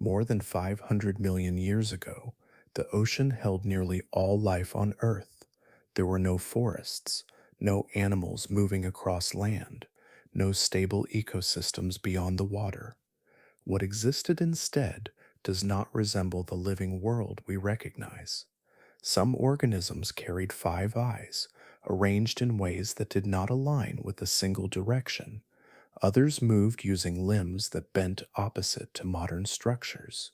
More than 500 million years ago, the ocean held nearly all life on Earth. There were no forests, no animals moving across land, no stable ecosystems beyond the water. What existed instead does not resemble the living world we recognize. Some organisms carried five eyes, arranged in ways that did not align with a single direction. Others moved using limbs that bent opposite to modern structures.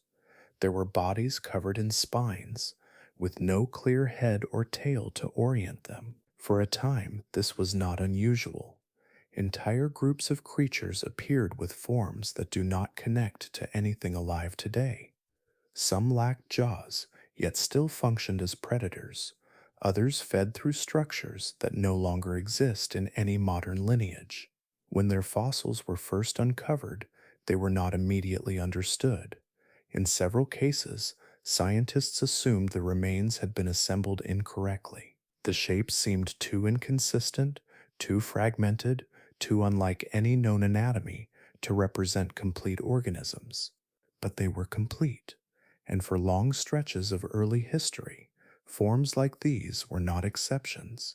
There were bodies covered in spines, with no clear head or tail to orient them. For a time, this was not unusual. Entire groups of creatures appeared with forms that do not connect to anything alive today. Some lacked jaws, yet still functioned as predators. Others fed through structures that no longer exist in any modern lineage. When their fossils were first uncovered, they were not immediately understood. In several cases, scientists assumed the remains had been assembled incorrectly. The shapes seemed too inconsistent, too fragmented, too unlike any known anatomy to represent complete organisms. But they were complete, and for long stretches of early history, forms like these were not exceptions.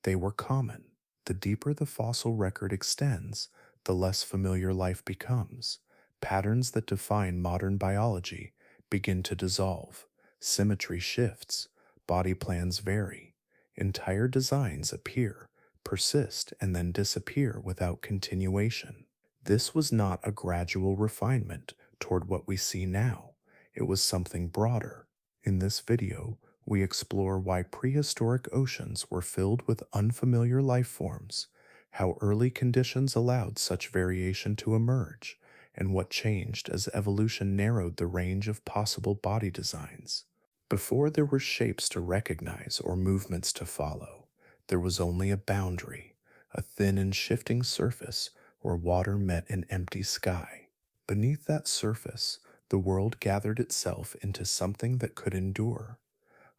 They were common. The deeper the fossil record extends, the less familiar life becomes. Patterns that define modern biology begin to dissolve. Symmetry shifts. Body plans vary. Entire designs appear, persist, and then disappear without continuation. This was not a gradual refinement toward what we see now. It was something broader. In this video, we explore why prehistoric oceans were filled with unfamiliar life forms, how early conditions allowed such variation to emerge, and what changed as evolution narrowed the range of possible body designs. Before there were shapes to recognize or movements to follow, there was only a boundary, a thin and shifting surface where water met an empty sky. Beneath that surface, the world gathered itself into something that could endure.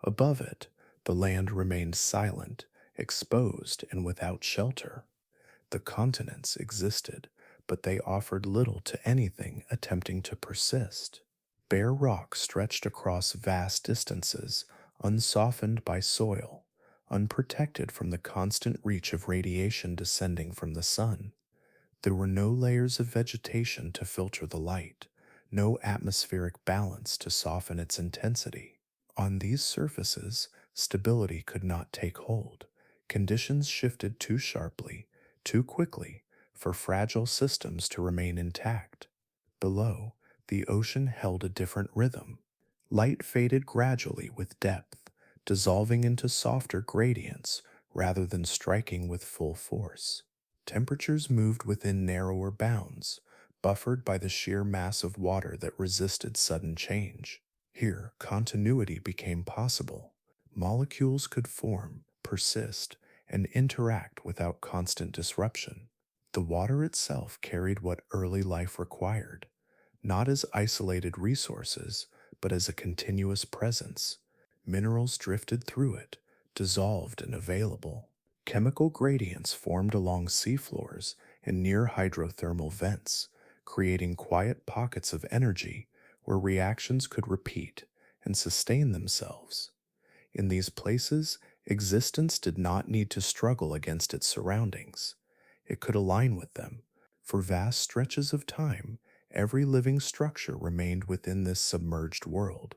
Above it, the land remained silent, exposed, and without shelter. The continents existed, but they offered little to anything attempting to persist. Bare rock stretched across vast distances, unsoftened by soil, unprotected from the constant reach of radiation descending from the sun. There were no layers of vegetation to filter the light, no atmospheric balance to soften its intensity. On these surfaces, stability could not take hold. Conditions shifted too sharply, too quickly, for fragile systems to remain intact. Below, the ocean held a different rhythm. Light faded gradually with depth, dissolving into softer gradients rather than striking with full force. Temperatures moved within narrower bounds, buffered by the sheer mass of water that resisted sudden change. Here, continuity became possible. Molecules could form, persist, and interact without constant disruption. The water itself carried what early life required, not as isolated resources, but as a continuous presence. Minerals drifted through it, dissolved and available. Chemical gradients formed along seafloors and near hydrothermal vents, creating quiet pockets of energy where reactions could repeat and sustain themselves. In these places, existence did not need to struggle against its surroundings. It could align with them. For vast stretches of time, every living structure remained within this submerged world.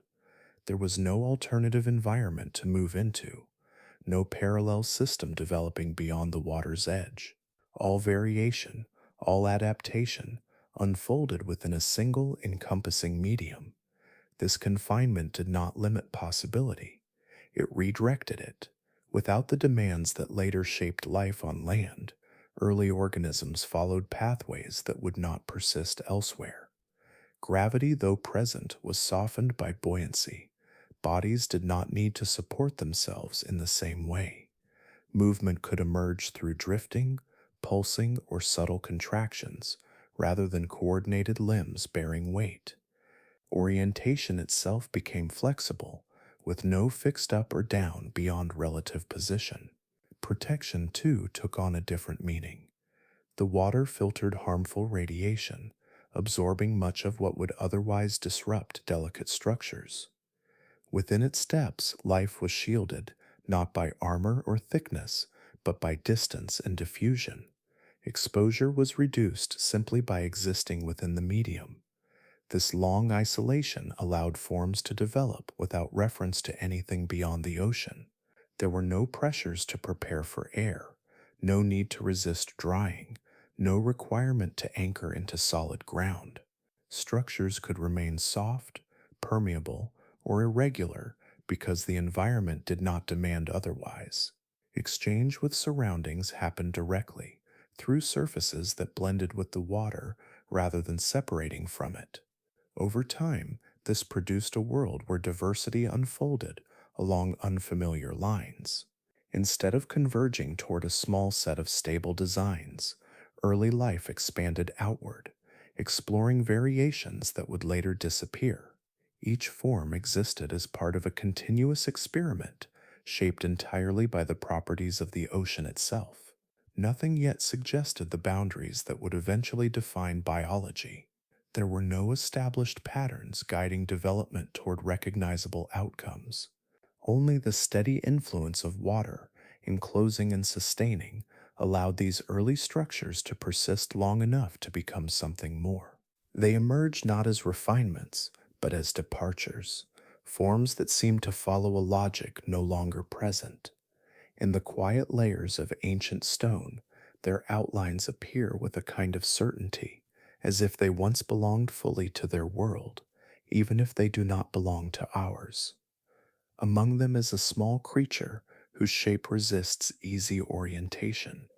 There was no alternative environment to move into, no parallel system developing beyond the water's edge. All variation, all adaptation, unfolded within a single encompassing medium. This confinement did not limit possibility. It redirected it. Without the demands that later shaped life on land, early organisms followed pathways that would not persist elsewhere. Gravity, though present, was softened by buoyancy. Bodies did not need to support themselves in the same way. Movement could emerge through drifting, pulsing, or subtle contractions, rather than coordinated limbs bearing weight. Orientation itself became flexible, with no fixed up or down beyond relative position. Protection, too, took on a different meaning. The water filtered harmful radiation, absorbing much of what would otherwise disrupt delicate structures. Within its depths, life was shielded, not by armor or thickness, but by distance and diffusion. Exposure was reduced simply by existing within the medium. This long isolation allowed forms to develop without reference to anything beyond the ocean. There were no pressures to prepare for air, no need to resist drying, no requirement to anchor into solid ground. Structures could remain soft, permeable, or irregular because the environment did not demand otherwise. Exchange with surroundings happened directly, through surfaces that blended with the water rather than separating from it. Over time, this produced a world where diversity unfolded along unfamiliar lines. Instead of converging toward a small set of stable designs, early life expanded outward, exploring variations that would later disappear. Each form existed as part of a continuous experiment, shaped entirely by the properties of the ocean itself. Nothing yet suggested the boundaries that would eventually define biology. There were no established patterns guiding development toward recognizable outcomes. Only the steady influence of water, enclosing and sustaining, allowed these early structures to persist long enough to become something more. They emerged not as refinements, but as departures, forms that seemed to follow a logic no longer present. In the quiet layers of ancient stone, their outlines appear with a kind of certainty, as if they once belonged fully to their world, even if they do not belong to ours. Among them is a small creature whose shape resists easy orientation.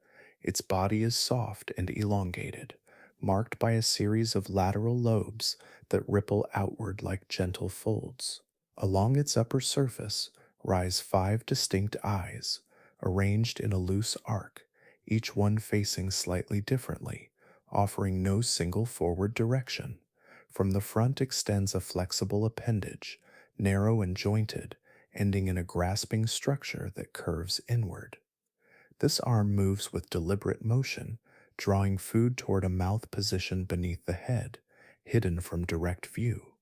Its body is soft and elongated, marked by a series of lateral lobes that ripple outward like gentle folds. Along its upper surface rise 5 distinct eyes, arranged in a loose arc, each one facing slightly differently, offering no single forward direction. From the front extends a flexible appendage, narrow and jointed, ending in a grasping structure that curves inward. This arm moves with deliberate motion, drawing food toward a mouth positioned beneath the head, hidden from direct view.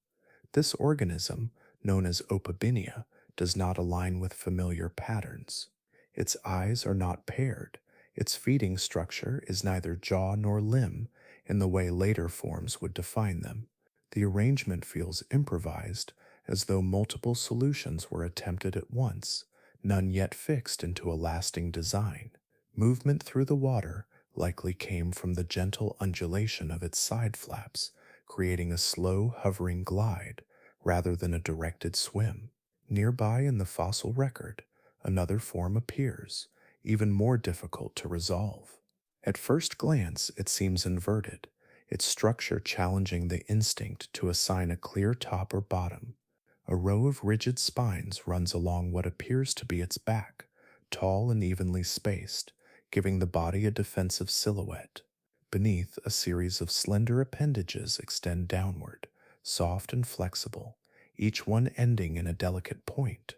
This organism, known as Opabinia, does not align with familiar patterns. Its eyes are not paired. Its feeding structure is neither jaw nor limb in the way later forms would define them. The arrangement feels improvised, as though multiple solutions were attempted at once, none yet fixed into a lasting design. Movement through the water likely came from the gentle undulation of its side flaps, creating a slow, hovering glide rather than a directed swim. Nearby in the fossil record, another form appears, even more difficult to resolve. At first glance, it seems inverted, its structure challenging the instinct to assign a clear top or bottom. A row of rigid spines runs along what appears to be its back, tall and evenly spaced, giving the body a defensive silhouette. Beneath, a series of slender appendages extend downward, soft and flexible, each one ending in a delicate point.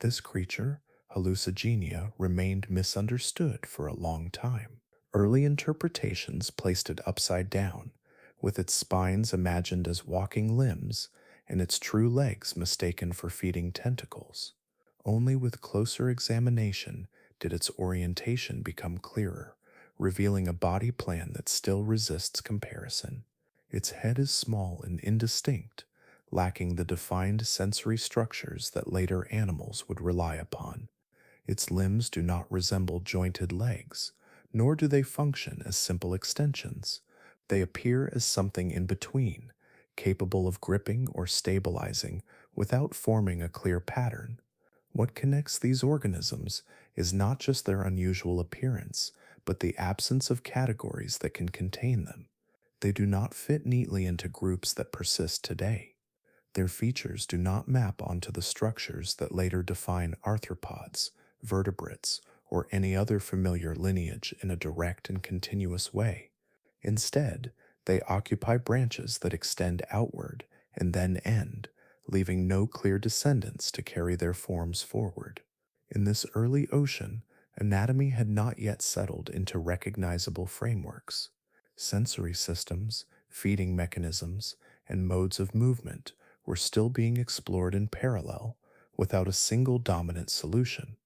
This creature, Hallucigenia, remained misunderstood for a long time. Early interpretations placed it upside down, with its spines imagined as walking limbs and its true legs mistaken for feeding tentacles. Only with closer examination did its orientation become clearer, revealing a body plan that still resists comparison. Its head is small and indistinct, lacking the defined sensory structures that later animals would rely upon. Its limbs do not resemble jointed legs, nor do they function as simple extensions. They appear as something in between, capable of gripping or stabilizing without forming a clear pattern. What connects these organisms is not just their unusual appearance, but the absence of categories that can contain them. They do not fit neatly into groups that persist today. Their features do not map onto the structures that later define arthropods, vertebrates, or any other familiar lineage in a direct and continuous way. Instead, they occupy branches that extend outward and then end, leaving no clear descendants to carry their forms forward. In this early ocean, anatomy had not yet settled into recognizable frameworks. Sensory systems, Feeding mechanisms and modes of movement were still being explored in parallel without a single dominant solution.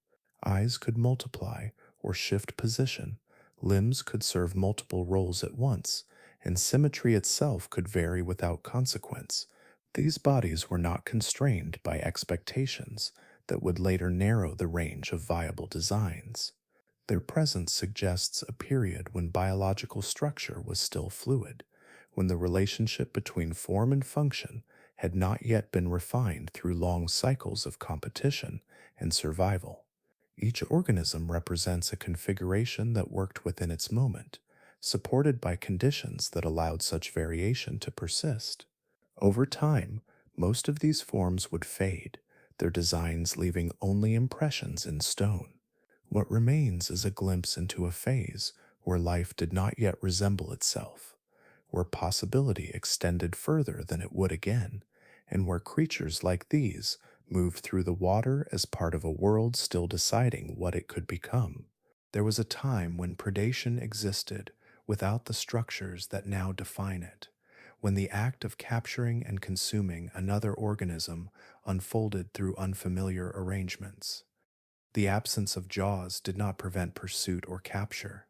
Eyes could multiply or shift position, limbs could serve multiple roles at once, and symmetry itself could vary without consequence. These bodies were not constrained by expectations that would later narrow the range of viable designs. Their presence suggests a period when biological structure was still fluid, when the relationship between form and function had not yet been refined through long cycles of competition and survival. Each organism represents a configuration that worked within its moment, supported by conditions that allowed such variation to persist. Over time, most of these forms would fade, their designs leaving only impressions in stone. What remains is a glimpse into a phase where life did not yet resemble itself, where possibility extended further than it would again, and where creatures like these moved through the water as part of a world still deciding what it could become. There was a time when predation existed without the structures that now define it, when the act of capturing and consuming another organism unfolded through unfamiliar arrangements. The absence of jaws did not prevent pursuit or capture.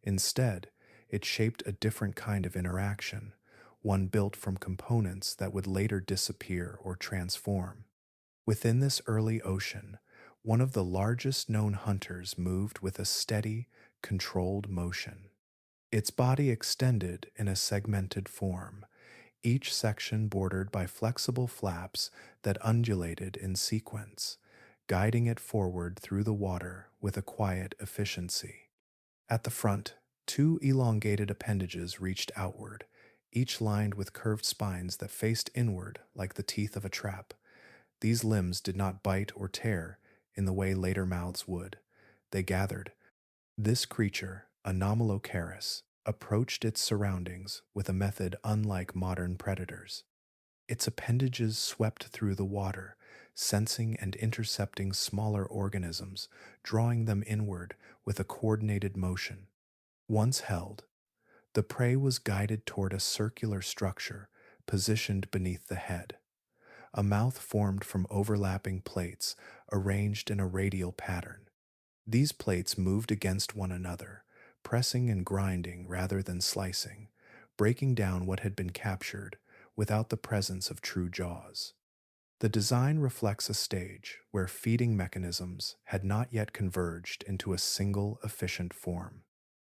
Instead, it shaped a different kind of interaction, one built from components that would later disappear or transform. Within this early ocean, one of the largest known hunters moved with a steady, controlled motion. Its body extended in a segmented form, each section bordered by flexible flaps that undulated in sequence, guiding it forward through the water with a quiet efficiency. At the front, two elongated appendages reached outward, each lined with curved spines that faced inward like the teeth of a trap. These limbs did not bite or tear in the way later mouths would. They gathered. This creature, Anomalocaris, approached its surroundings with a method unlike modern predators. Its appendages swept through the water, sensing and intercepting smaller organisms, drawing them inward with a coordinated motion. Once held, the prey was guided toward a circular structure positioned beneath the head. A mouth formed from overlapping plates arranged in a radial pattern. These plates moved against one another, pressing and grinding rather than slicing, breaking down what had been captured without the presence of true jaws. The design reflects a stage where feeding mechanisms had not yet converged into a single efficient form.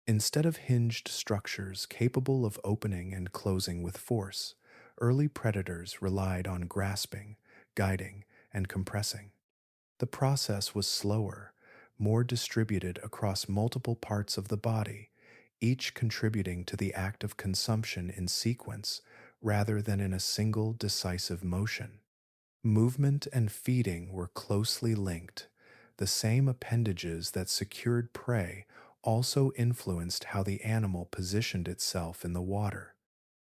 Instead of hinged structures capable of opening and closing with force, early predators relied on grasping, guiding, and compressing. The process was slower, more distributed across multiple parts of the body, each contributing to the act of consumption in sequence rather than in a single decisive motion. Movement and feeding were closely linked. The same appendages that secured prey also influenced how the animal positioned itself in the water.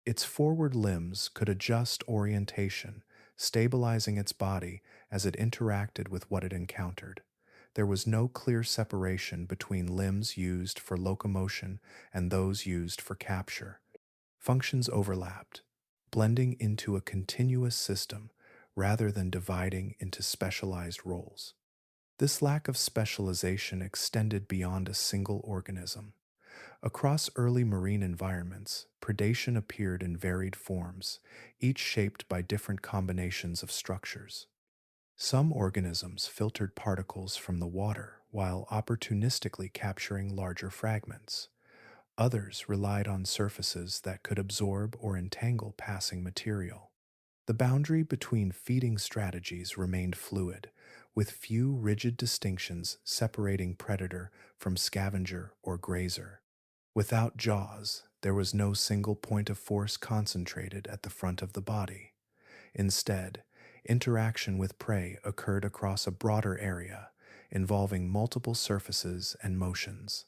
Its forward limbs could adjust orientation, stabilizing its body as it interacted with what it encountered. There was no clear separation between limbs used for locomotion and those used for capture. Functions overlapped, blending into a continuous system rather than dividing into specialized roles. This lack of specialization extended beyond a single organism. Across early marine environments, predation appeared in varied forms, each shaped by different combinations of structures. Some organisms filtered particles from the water while opportunistically capturing larger fragments. Others relied on surfaces that could absorb or entangle passing material. The boundary between feeding strategies remained fluid, with few rigid distinctions separating predator from scavenger or grazer. Without jaws, there was no single point of force concentrated at the front of the body. Instead, interaction with prey occurred across a broader area, involving multiple surfaces and motions.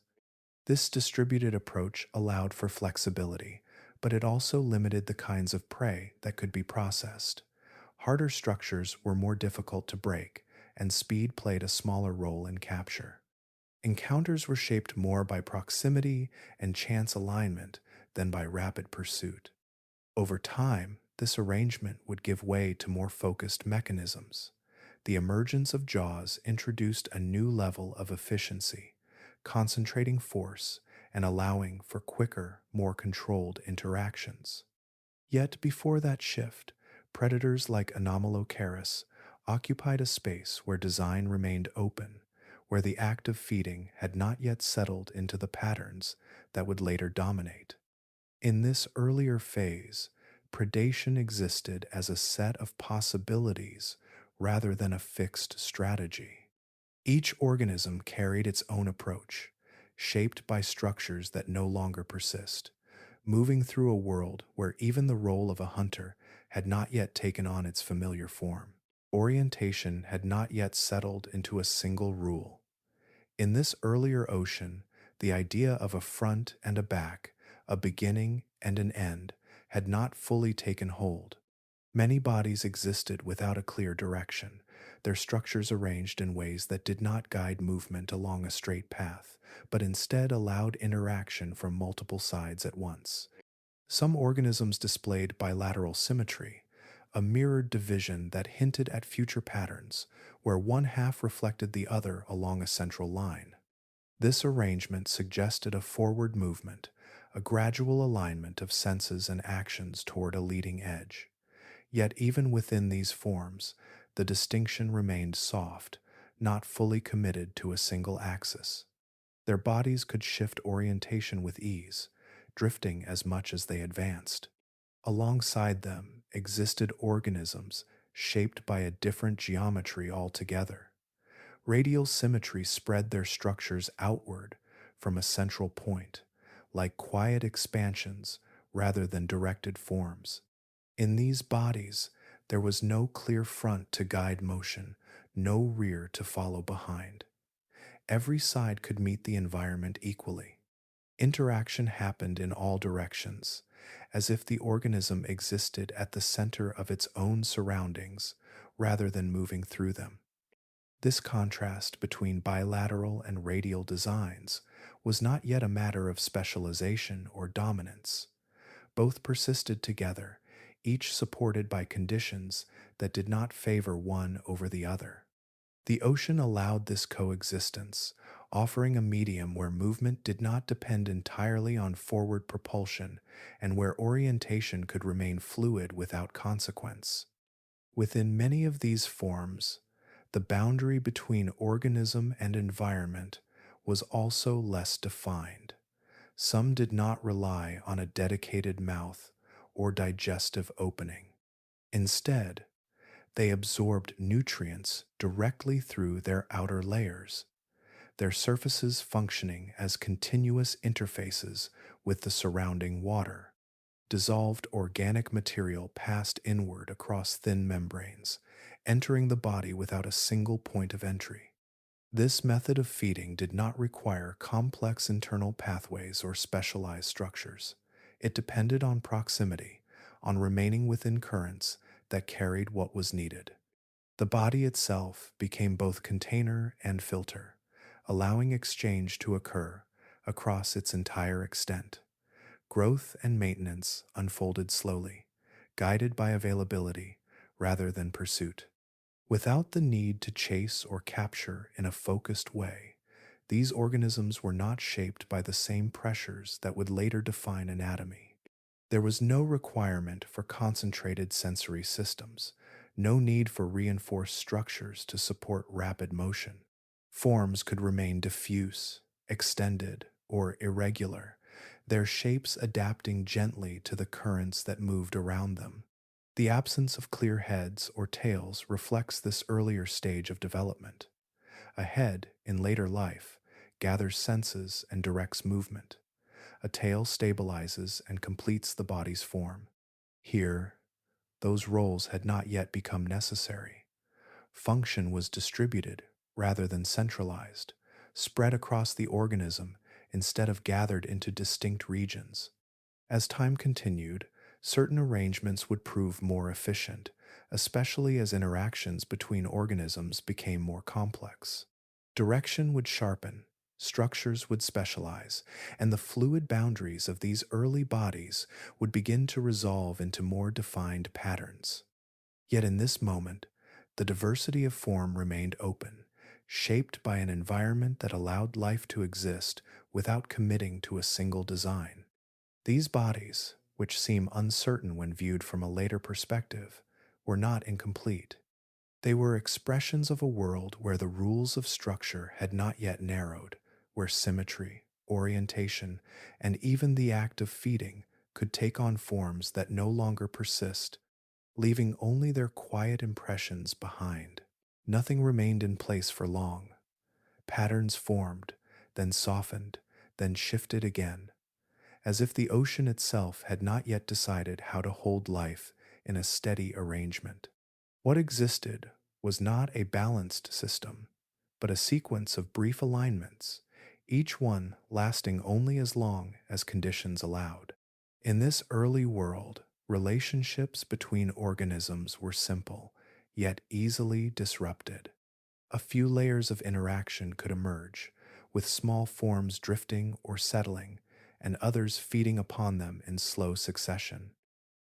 This distributed approach allowed for flexibility, but it also limited the kinds of prey that could be processed. Harder structures were more difficult to break, and speed played a smaller role in capture. Encounters were shaped more by proximity and chance alignment than by rapid pursuit. Over time, this arrangement would give way to more focused mechanisms. The emergence of jaws introduced a new level of efficiency, concentrating force and allowing for quicker, more controlled interactions. Yet before that shift, predators like Anomalocaris occupied a space where design remained open, where the act of feeding had not yet settled into the patterns that would later dominate. In this earlier phase, predation existed as a set of possibilities rather than a fixed strategy. Each organism carried its own approach, shaped by structures that no longer persist, moving through a world where even the role of a hunter had not yet taken on its familiar form. Orientation had not yet settled into a single rule. In this earlier ocean, the idea of a front and a back, a beginning and an end, had not fully taken hold. Many bodies existed without a clear direction, their structures arranged in ways that did not guide movement along a straight path, but instead allowed interaction from multiple sides at once. Some organisms displayed bilateral symmetry, a mirrored division that hinted at future patterns, where one half reflected the other along a central line. This arrangement suggested a forward movement, a gradual alignment of senses and actions toward a leading edge. Yet even within these forms, the distinction remained soft, not fully committed to a single axis. Their bodies could shift orientation with ease, drifting as much as they advanced. Alongside them existed organisms shaped by a different geometry altogether. Radial symmetry spread their structures outward from a central point, like quiet expansions rather than directed forms. In these bodies, there was no clear front to guide motion, no rear to follow behind. Every side could meet the environment equally. Interaction happened in all directions, as if the organism existed at the center of its own surroundings rather than moving through them. This contrast between bilateral and radial designs was not yet a matter of specialization or dominance. Both persisted together, each supported by conditions that did not favor one over the other. The ocean allowed this coexistence, offering a medium where movement did not depend entirely on forward propulsion and where orientation could remain fluid without consequence. Within many of these forms, the boundary between organism and environment was also less defined. Some did not rely on a dedicated mouth or digestive opening. Instead, they absorbed nutrients directly through their outer layers, their surfaces functioning as continuous interfaces with the surrounding water. Dissolved organic material passed inward across thin membranes, entering the body without a single point of entry. This method of feeding did not require complex internal pathways or specialized structures. It depended on proximity, on remaining within currents that carried what was needed. The body itself became both container and filter, allowing exchange to occur across its entire extent. Growth and maintenance unfolded slowly, guided by availability rather than pursuit. Without the need to chase or capture in a focused way, these organisms were not shaped by the same pressures that would later define anatomy. There was no requirement for concentrated sensory systems, no need for reinforced structures to support rapid motion. Forms could remain diffuse, extended, or irregular, their shapes adapting gently to the currents that moved around them. The absence of clear heads or tails reflects this earlier stage of development. A head, in later life, gathers senses and directs movement. A tail stabilizes and completes the body's form. Here, those roles had not yet become necessary. Function was distributed rather than centralized, spread across the organism instead of gathered into distinct regions. As time continued, certain arrangements would prove more efficient, especially as interactions between organisms became more complex. Direction would sharpen, Structures would specialize, and the fluid boundaries of these early bodies would begin to resolve into more defined patterns. Yet in this moment, the diversity of form remained open, shaped by an environment that allowed life to exist without committing to a single design. These bodies, which seem uncertain when viewed from a later perspective, were not incomplete. They were expressions of a world where the rules of structure had not yet narrowed, where symmetry, orientation, and even the act of feeding could take on forms that no longer persist, leaving only their quiet impressions behind. Nothing remained in place for long. Patterns formed, then softened, then shifted again, as if the ocean itself had not yet decided how to hold life in a steady arrangement. What existed was not a balanced system, but a sequence of brief alignments, each one lasting only as long as conditions allowed. In this early world, relationships between organisms were simple, yet easily disrupted. A few layers of interaction could emerge, with small forms drifting or settling, and others feeding upon them in slow succession.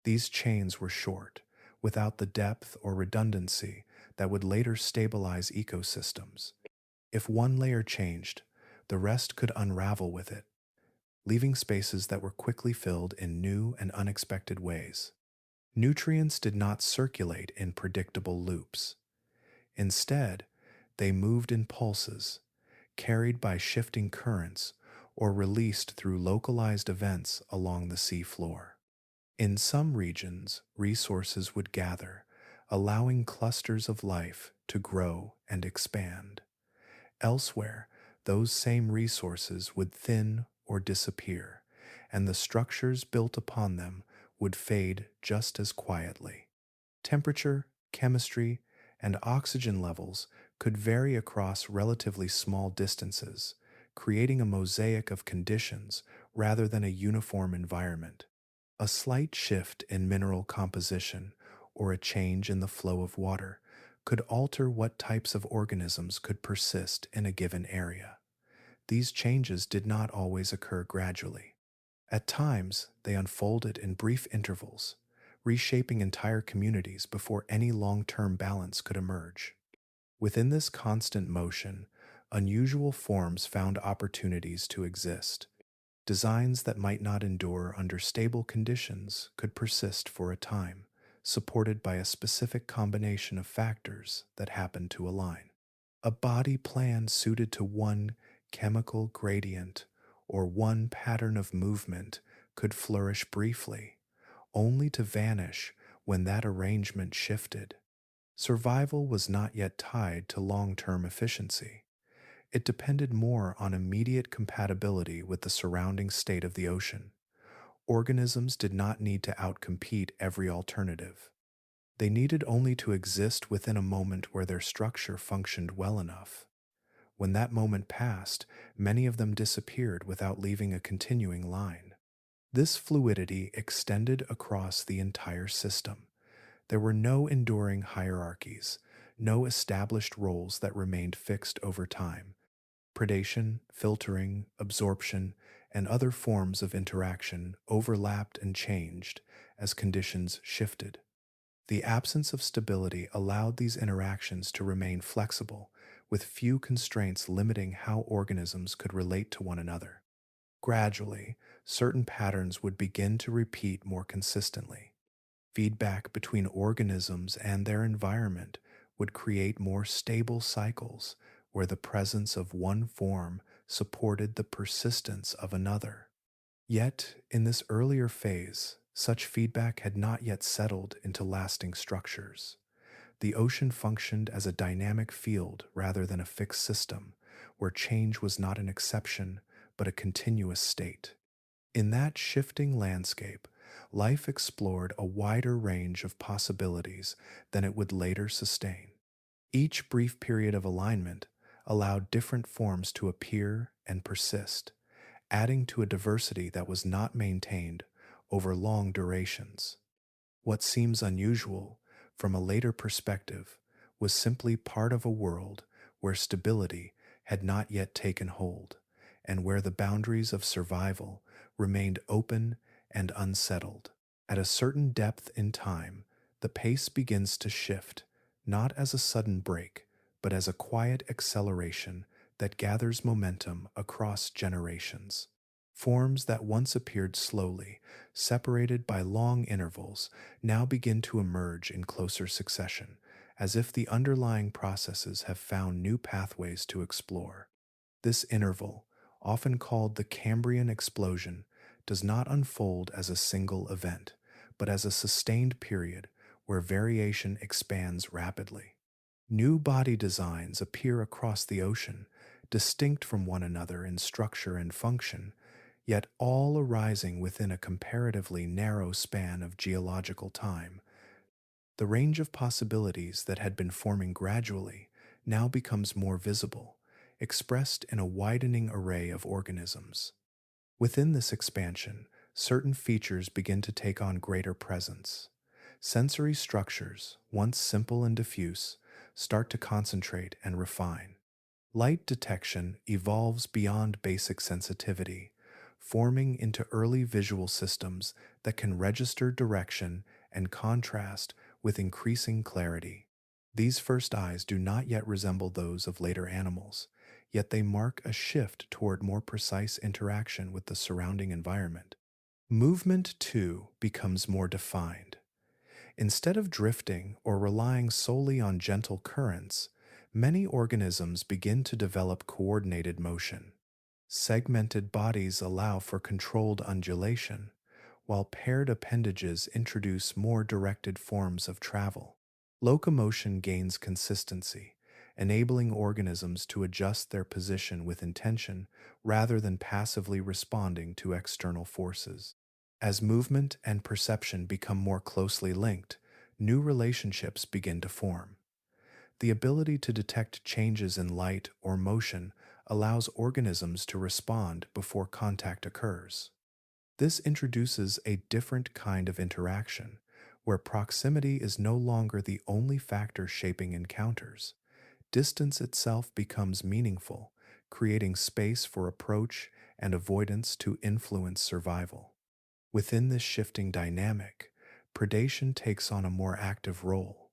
These chains were short, without the depth or redundancy that would later stabilize ecosystems. If one layer changed, the rest could unravel with it, leaving spaces that were quickly filled in new and unexpected ways. Nutrients did not circulate in predictable loops. Instead, they moved in pulses, carried by shifting currents or released through localized events along the sea floor. In some regions, resources would gather, allowing clusters of life to grow and expand. Elsewhere, those same resources would thin or disappear, and the structures built upon them would fade just as quietly. Temperature, chemistry, and oxygen levels could vary across relatively small distances, creating a mosaic of conditions rather than a uniform environment. A slight shift in mineral composition or a change in the flow of water could alter what types of organisms could persist in a given area. These changes did not always occur gradually. At times, they unfolded in brief intervals, reshaping entire communities before any long-term balance could emerge. Within this constant motion, unusual forms found opportunities to exist. Designs that might not endure under stable conditions could persist for a time, supported by a specific combination of factors that happened to align. A body plan suited to one chemical gradient or one pattern of movement could flourish briefly, only to vanish when that arrangement shifted. Survival was not yet tied to long-term efficiency. It depended more on immediate compatibility with the surrounding state of the ocean. Organisms did not need to outcompete every alternative. They needed only to exist within a moment where their structure functioned well enough. When that moment passed, many of them disappeared without leaving a continuing line. This fluidity extended across the entire system. There were no enduring hierarchies, no established roles that remained fixed over time. Predation, filtering, absorption, and other forms of interaction overlapped and changed as conditions shifted. The absence of stability allowed these interactions to remain flexible, with few constraints limiting how organisms could relate to one another. Gradually, certain patterns would begin to repeat more consistently. Feedback between organisms and their environment would create more stable cycles where the presence of one form supported the persistence of another. Yet, in this earlier phase, such feedback had not yet settled into lasting structures. The ocean functioned as a dynamic field rather than a fixed system, where change was not an exception but a continuous state. In that shifting landscape, life explored a wider range of possibilities than it would later sustain. Each brief period of alignment allowed different forms to appear and persist, adding to a diversity that was not maintained over long durations. What seems unusual from a later perspective was simply part of a world where stability had not yet taken hold, and where the boundaries of survival remained open and unsettled. At a certain depth in time, the pace begins to shift, not as a sudden break, but as a quiet acceleration that gathers momentum across generations. Forms that once appeared slowly, separated by long intervals, now begin to emerge in closer succession, as if the underlying processes have found new pathways to explore. This interval, often called the Cambrian explosion, does not unfold as a single event, but as a sustained period where variation expands rapidly. New body designs appear across the ocean, distinct from one another in structure and function, yet all arising within a comparatively narrow span of geological time. The range of possibilities that had been forming gradually now becomes more visible, expressed in a widening array of organisms. Within this expansion, certain features begin to take on greater presence. Sensory structures, once simple and diffuse, start to concentrate and refine. Light detection evolves beyond basic sensitivity, forming into early visual systems that can register direction and contrast with increasing clarity. These first eyes do not yet resemble those of later animals, yet they mark a shift toward more precise interaction with the surrounding environment. Movement, too, becomes more defined. Instead of drifting or relying solely on gentle currents, many organisms begin to develop coordinated motion. Segmented bodies allow for controlled undulation, while paired appendages introduce more directed forms of travel. Locomotion gains consistency, enabling organisms to adjust their position with intention rather than passively responding to external forces. As movement and perception become more closely linked, new relationships begin to form. The ability to detect changes in light or motion allows organisms to respond before contact occurs. This introduces a different kind of interaction, where proximity is no longer the only factor shaping encounters. Distance itself becomes meaningful, creating space for approach and avoidance to influence survival. Within this shifting dynamic, predation takes on a more active role.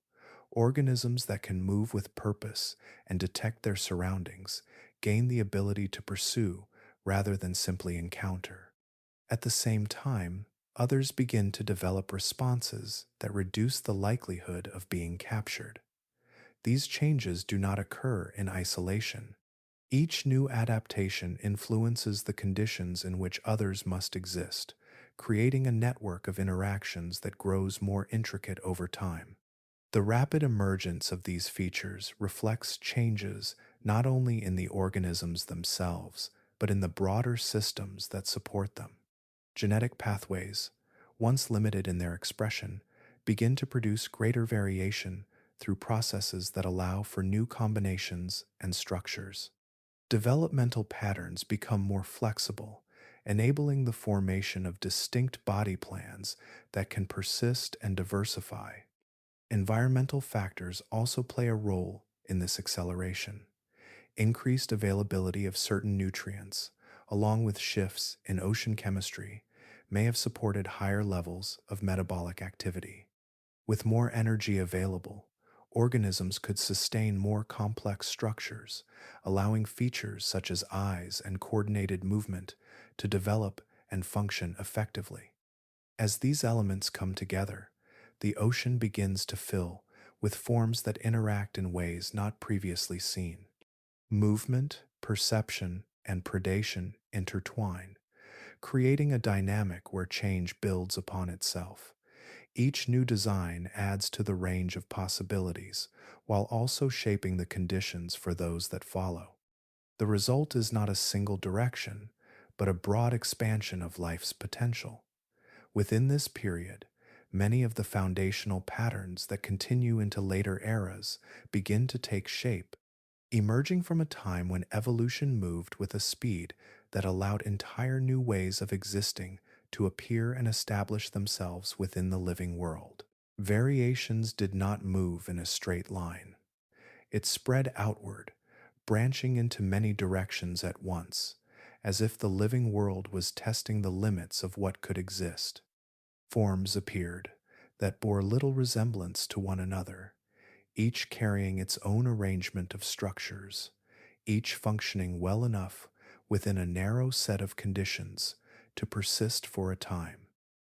Organisms that can move with purpose and detect their surroundings gain the ability to pursue rather than simply encounter. At the same time, others begin to develop responses that reduce the likelihood of being captured. These changes do not occur in isolation. Each new adaptation influences the conditions in which others must exist, creating a network of interactions that grows more intricate over time. The rapid emergence of these features reflects changes not only in the organisms themselves, but in the broader systems that support them. Genetic pathways, once limited in their expression, begin to produce greater variation through processes that allow for new combinations and structures. Developmental patterns become more flexible, enabling the formation of distinct body plans that can persist and diversify. Environmental factors also play a role in this acceleration. Increased availability of certain nutrients, along with shifts in ocean chemistry, may have supported higher levels of metabolic activity. With more energy available, organisms could sustain more complex structures, allowing features such as eyes and coordinated movement to develop and function effectively. As these elements come together, the ocean begins to fill with forms that interact in ways not previously seen. Movement, perception, and predation intertwine, creating a dynamic where change builds upon itself. Each new design adds to the range of possibilities, while also shaping the conditions for those that follow. The result is not a single direction, but a broad expansion of life's potential. Within this period, many of the foundational patterns that continue into later eras begin to take shape, emerging from a time when evolution moved with a speed that allowed entire new ways of existing to appear and establish themselves within the living world. Variations did not move in a straight line. It spread outward, branching into many directions at once, as if the living world was testing the limits of what could exist. Forms appeared that bore little resemblance to one another, each carrying its own arrangement of structures, each functioning well enough within a narrow set of conditions to persist for a time.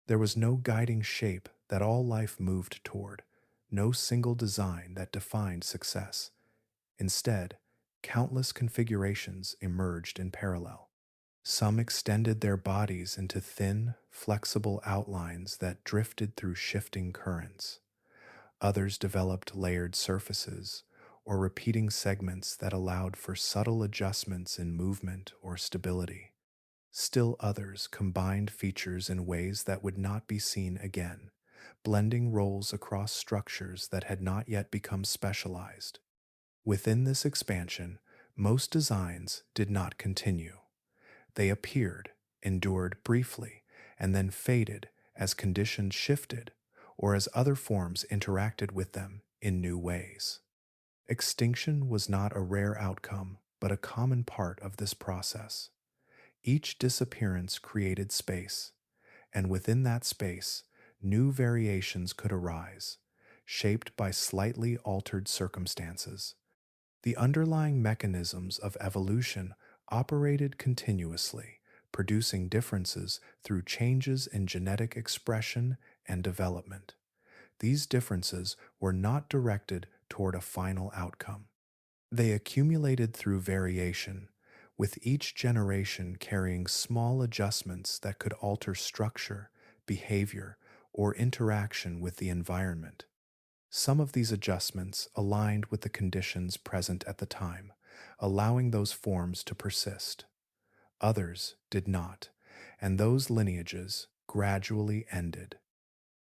There was no guiding shape that all life moved toward, no single design that defined success. Instead, countless configurations emerged in parallel. Some extended their bodies into thin, flexible outlines that drifted through shifting currents. Others developed layered surfaces or repeating segments that allowed for subtle adjustments in movement or stability. Still others combined features in ways that would not be seen again, blending roles across structures that had not yet become specialized. Within this expansion, most designs did not continue. They appeared, endured briefly, and then faded as conditions shifted or as other forms interacted with them in new ways. Extinction was not a rare outcome, but a common part of this process. Each disappearance created space, and within that space, new variations could arise, shaped by slightly altered circumstances. The underlying mechanisms of evolution operated continuously, producing differences through changes in genetic expression and development. These differences were not directed toward a final outcome. They accumulated through variation, with each generation carrying small adjustments that could alter structure, behavior, or interaction with the environment. Some of these adjustments aligned with the conditions present at the time, allowing those forms to persist. Others did not, and those lineages gradually ended.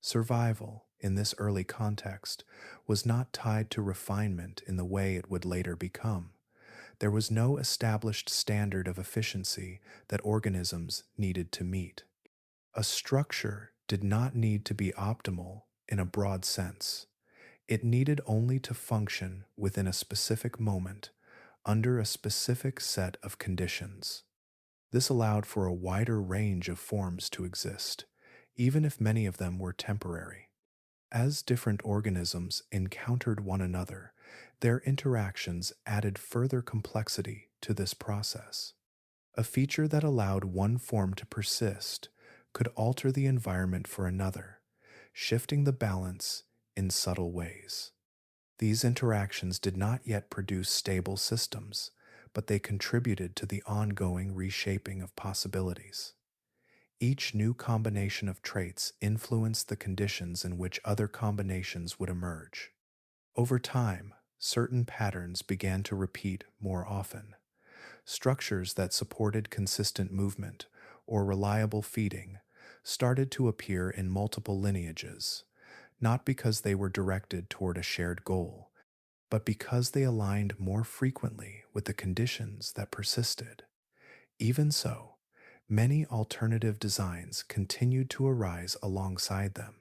Survival, in this early context, was not tied to refinement in the way it would later become. There was no established standard of efficiency that organisms needed to meet. A structure did not need to be optimal in a broad sense. It needed only to function within a specific moment, under a specific set of conditions. This allowed for a wider range of forms to exist, even if many of them were temporary. As different organisms encountered one another, their interactions added further complexity to this process. A feature that allowed one form to persist could alter the environment for another, shifting the balance in subtle ways. These interactions did not yet produce stable systems, but they contributed to the ongoing reshaping of possibilities. Each new combination of traits influenced the conditions in which other combinations would emerge. Over time, certain patterns began to repeat more often. Structures that supported consistent movement or reliable feeding started to appear in multiple lineages, not because they were directed toward a shared goal, but because they aligned more frequently with the conditions that persisted. Even so, many alternative designs continued to arise alongside them,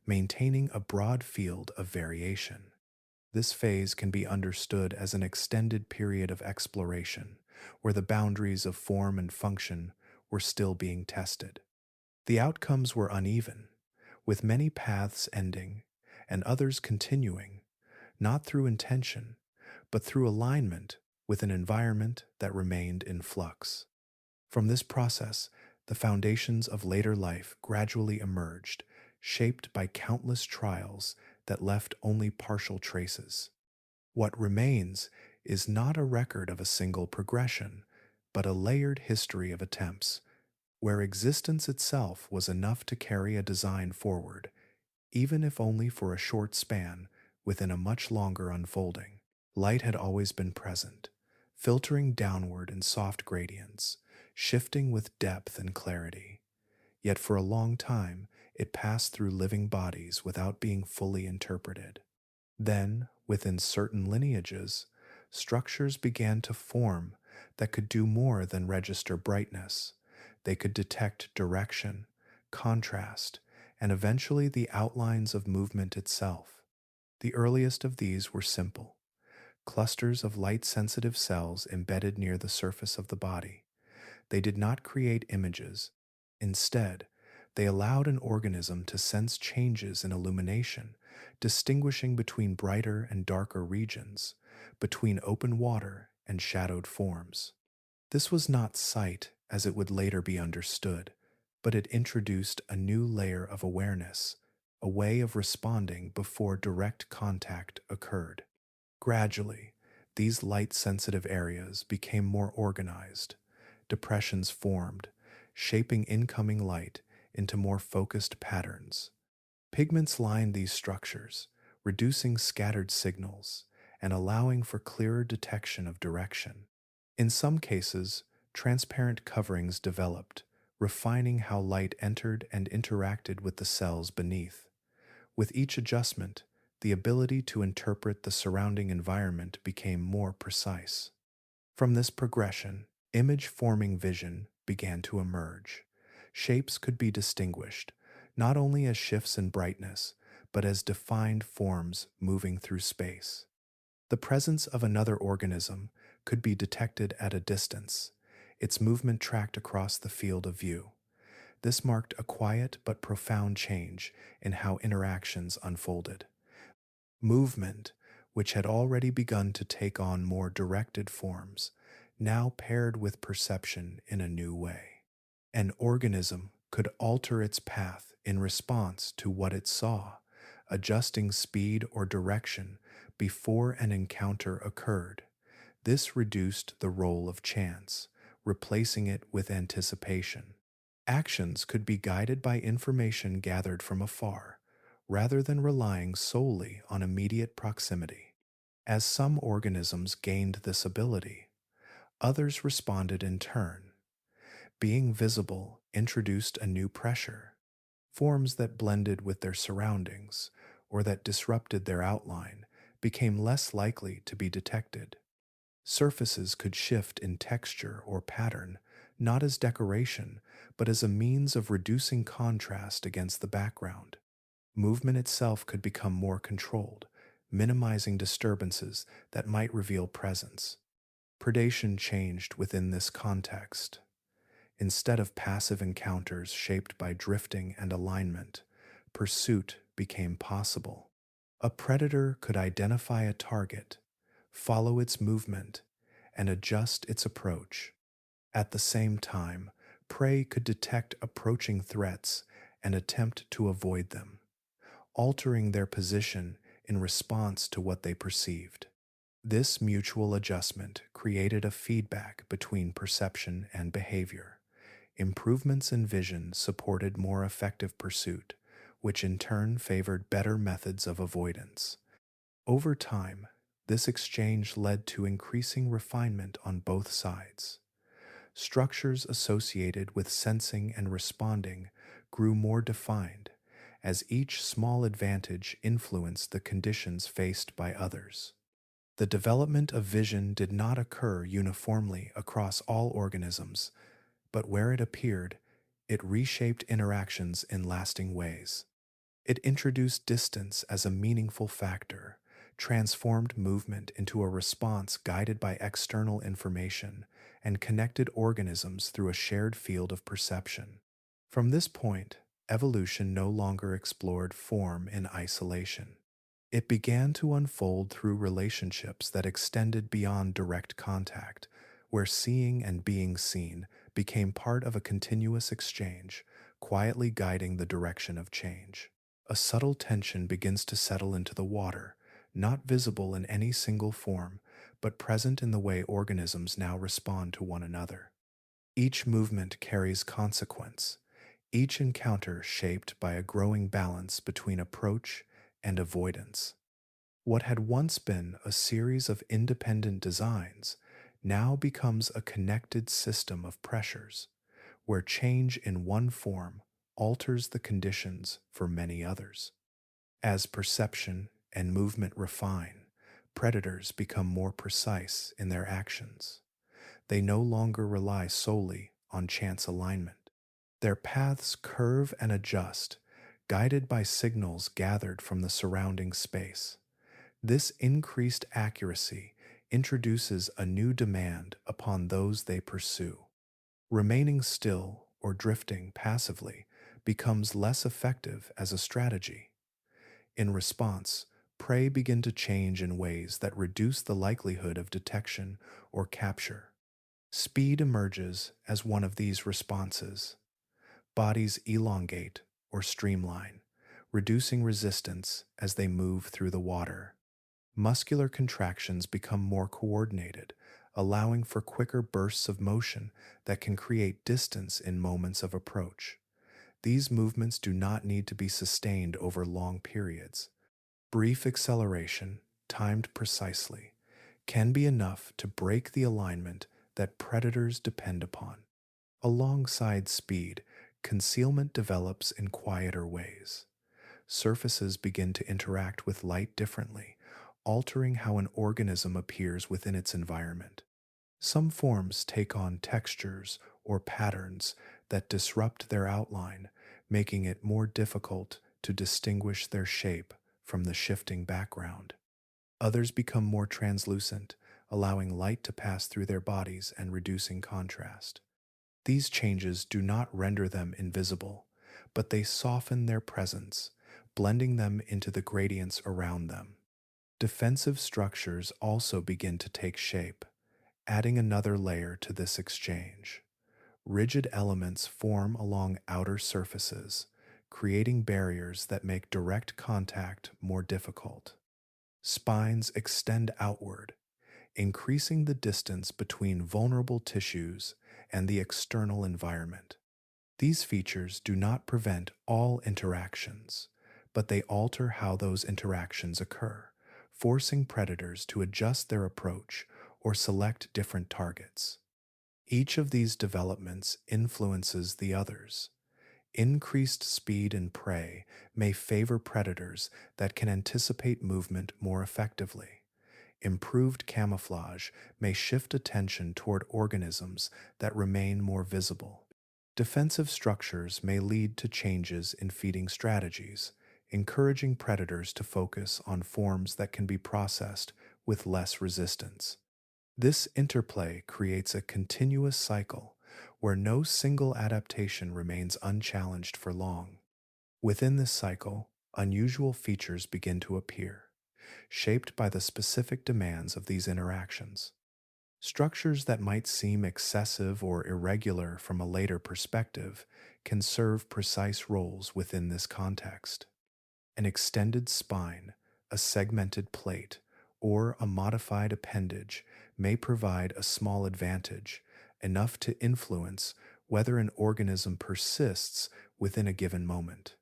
maintaining a broad field of variation. This phase can be understood as an extended period of exploration, where the boundaries of form and function were still being tested. The outcomes were uneven, with many paths ending and others continuing, not through intention, but through alignment with an environment that remained in flux. From this process, the foundations of later life gradually emerged, shaped by countless trials that left only partial traces. What remains is not a record of a single progression, but a layered history of attempts, where existence itself was enough to carry a design forward, even if only for a short span within a much longer unfolding. Light had always been present, filtering downward in soft gradients, shifting with depth and clarity. Yet for a long time, it passed through living bodies without being fully interpreted. Then, within certain lineages, structures began to form that could do more than register brightness. They could detect direction, contrast, and eventually the outlines of movement itself. The earliest of these were simple: clusters of light-sensitive cells embedded near the surface of the body. They did not create images. Instead, they allowed an organism to sense changes in illumination, distinguishing between brighter and darker regions, between open water and shadowed forms. This was not sight as it would later be understood, but it introduced a new layer of awareness, a way of responding before direct contact occurred. Gradually, these light-sensitive areas became more organized. Depressions formed, shaping incoming light into more focused patterns. Pigments lined these structures, reducing scattered signals and allowing for clearer detection of direction. In some cases, transparent coverings developed, refining how light entered and interacted with the cells beneath. With each adjustment, the ability to interpret the surrounding environment became more precise. From this progression, image-forming vision began to emerge. Shapes could be distinguished, not only as shifts in brightness, but as defined forms moving through space. The presence of another organism could be detected at a distance, its movement tracked across the field of view. This marked a quiet but profound change in how interactions unfolded. Movement, which had already begun to take on more directed forms, now paired with perception in a new way. An organism could alter its path in response to what it saw, adjusting speed or direction before an encounter occurred. This reduced the role of chance, replacing it with anticipation. Actions could be guided by information gathered from afar, rather than relying solely on immediate proximity. As some organisms gained this ability, others responded in turn. Being visible introduced a new pressure. Forms that blended with their surroundings or that disrupted their outline became less likely to be detected. Surfaces could shift in texture or pattern, not as decoration, but as a means of reducing contrast against the background. Movement itself could become more controlled, minimizing disturbances that might reveal presence. Predation changed within this context. Instead of passive encounters shaped by drifting and alignment, pursuit became possible. A predator could identify a target, follow its movement, and adjust its approach. At the same time, prey could detect approaching threats and attempt to avoid them, altering their position in response to what they perceived. This mutual adjustment created a feedback between perception and behavior. Improvements in vision supported more effective pursuit, which in turn favored better methods of avoidance. Over time, this exchange led to increasing refinement on both sides. Structures associated with sensing and responding grew more defined, as each small advantage influenced the conditions faced by others. The development of vision did not occur uniformly across all organisms, but where it appeared, it reshaped interactions in lasting ways. It introduced distance as a meaningful factor, transformed movement into a response guided by external information, and connected organisms through a shared field of perception. From this point, evolution no longer explored form in isolation. It began to unfold through relationships that extended beyond direct contact, where seeing and being seen became part of a continuous exchange, quietly guiding the direction of change. A subtle tension begins to settle into the water, not visible in any single form, but present in the way organisms now respond to one another. Each movement carries consequence, each encounter shaped by a growing balance between approach and avoidance. What had once been a series of independent designs now becomes a connected system of pressures, where change in one form alters the conditions for many others. As perception and movement refine, predators become more precise in their actions. They no longer rely solely on chance alignment. Their paths curve and adjust, guided by signals gathered from the surrounding space. This increased accuracy introduces a new demand upon those they pursue. Remaining still or drifting passively becomes less effective as a strategy. In response, prey begin to change in ways that reduce the likelihood of detection or capture. Speed emerges as one of these responses. Bodies elongate or streamline, reducing resistance as they move through the water. Muscular contractions become more coordinated, allowing for quicker bursts of motion that can create distance in moments of approach. These movements do not need to be sustained over long periods. Brief acceleration, timed precisely, can be enough to break the alignment that predators depend upon. Alongside speed, concealment develops in quieter ways. Surfaces begin to interact with light differently, altering how an organism appears within its environment. Some forms take on textures or patterns that disrupt their outline, making it more difficult to distinguish their shape from the shifting background. Others become more translucent, allowing light to pass through their bodies and reducing contrast. These changes do not render them invisible, but they soften their presence, blending them into the gradients around them. Defensive structures also begin to take shape, adding another layer to this exchange. Rigid elements form along outer surfaces, creating barriers that make direct contact more difficult. Spines extend outward, increasing the distance between vulnerable tissues and the external environment. These features do not prevent all interactions, but they alter how those interactions occur, forcing predators to adjust their approach or select different targets. Each of these developments influences the others. Increased speed in prey may favor predators that can anticipate movement more effectively. Improved camouflage may shift attention toward organisms that remain more visible. Defensive structures may lead to changes in feeding strategies, encouraging predators to focus on forms that can be processed with less resistance. This interplay creates a continuous cycle where no single adaptation remains unchallenged for long. Within this cycle, unusual features begin to appear, shaped by the specific demands of these interactions. Structures that might seem excessive or irregular from a later perspective can serve precise roles within this context. An extended spine, a segmented plate, or a modified appendage may provide a small advantage, enough to influence whether an organism persists within a given moment.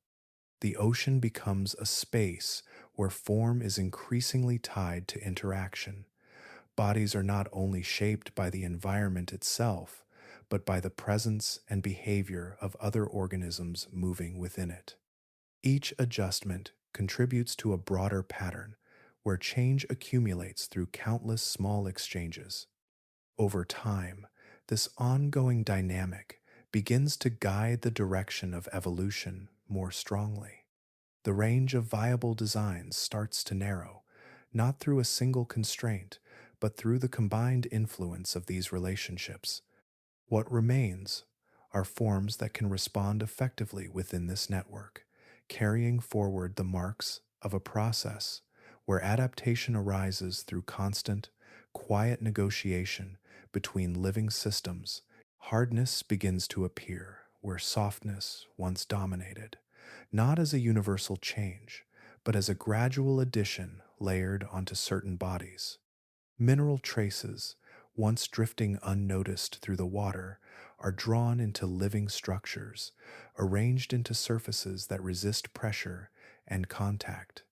The ocean becomes a space where form is increasingly tied to interaction. Bodies are not only shaped by the environment itself, but by the presence and behavior of other organisms moving within it. Each adjustment contributes to a broader pattern where change accumulates through countless small exchanges. Over time, this ongoing dynamic begins to guide the direction of evolution more strongly. The range of viable designs starts to narrow, not through a single constraint, but through the combined influence of these relationships. What remains are forms that can respond effectively within this network, carrying forward the marks of a process where adaptation arises through constant, quiet negotiation between living systems. Hardness begins to appear where softness once dominated, not as a universal change, but as a gradual addition layered onto certain bodies. Mineral traces, once drifting unnoticed through the water, are drawn into living structures, arranged into surfaces that resist pressure and contact.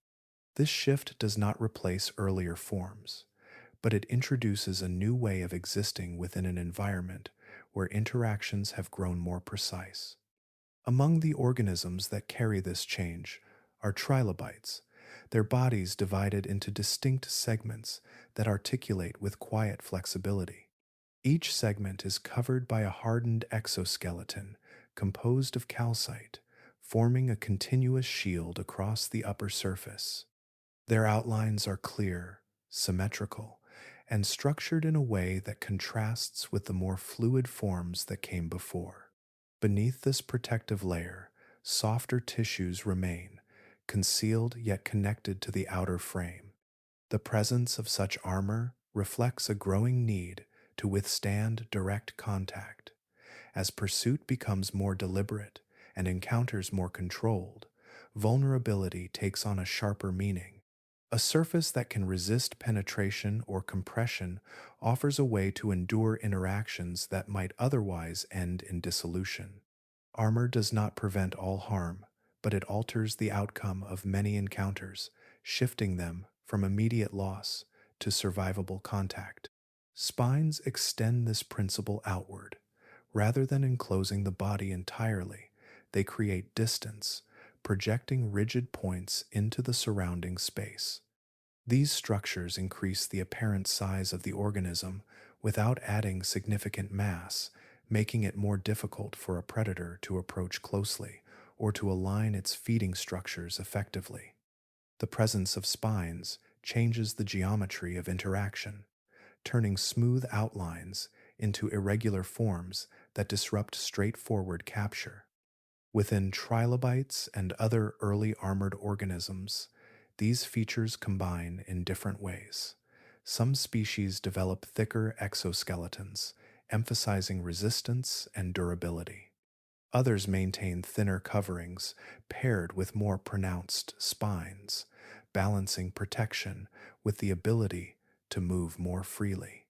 This shift does not replace earlier forms, but it introduces a new way of existing within an environment where interactions have grown more precise. Among the organisms that carry this change are trilobites, their bodies divided into distinct segments that articulate with quiet flexibility. Each segment is covered by a hardened exoskeleton composed of calcite, forming a continuous shield across the upper surface. Their outlines are clear, symmetrical, and structured in a way that contrasts with the more fluid forms that came before. Beneath this protective layer, softer tissues remain, concealed yet connected to the outer frame. The presence of such armor reflects a growing need to withstand direct contact. As pursuit becomes more deliberate and encounters more controlled, vulnerability takes on a sharper meaning. A surface that can resist penetration or compression offers a way to endure interactions that might otherwise end in dissolution. Armor does not prevent all harm, but it alters the outcome of many encounters, shifting them from immediate loss to survivable contact. Spines extend this principle outward. Rather than enclosing the body entirely, they create distance, projecting rigid points into the surrounding space. These structures increase the apparent size of the organism without adding significant mass, making it more difficult for a predator to approach closely or to align its feeding structures effectively. The presence of spines changes the geometry of interaction, turning smooth outlines into irregular forms that disrupt straightforward capture. Within trilobites and other early armored organisms, these features combine in different ways. Some species develop thicker exoskeletons, emphasizing resistance and durability. Others maintain thinner coverings paired with more pronounced spines, balancing protection with the ability to move more freely.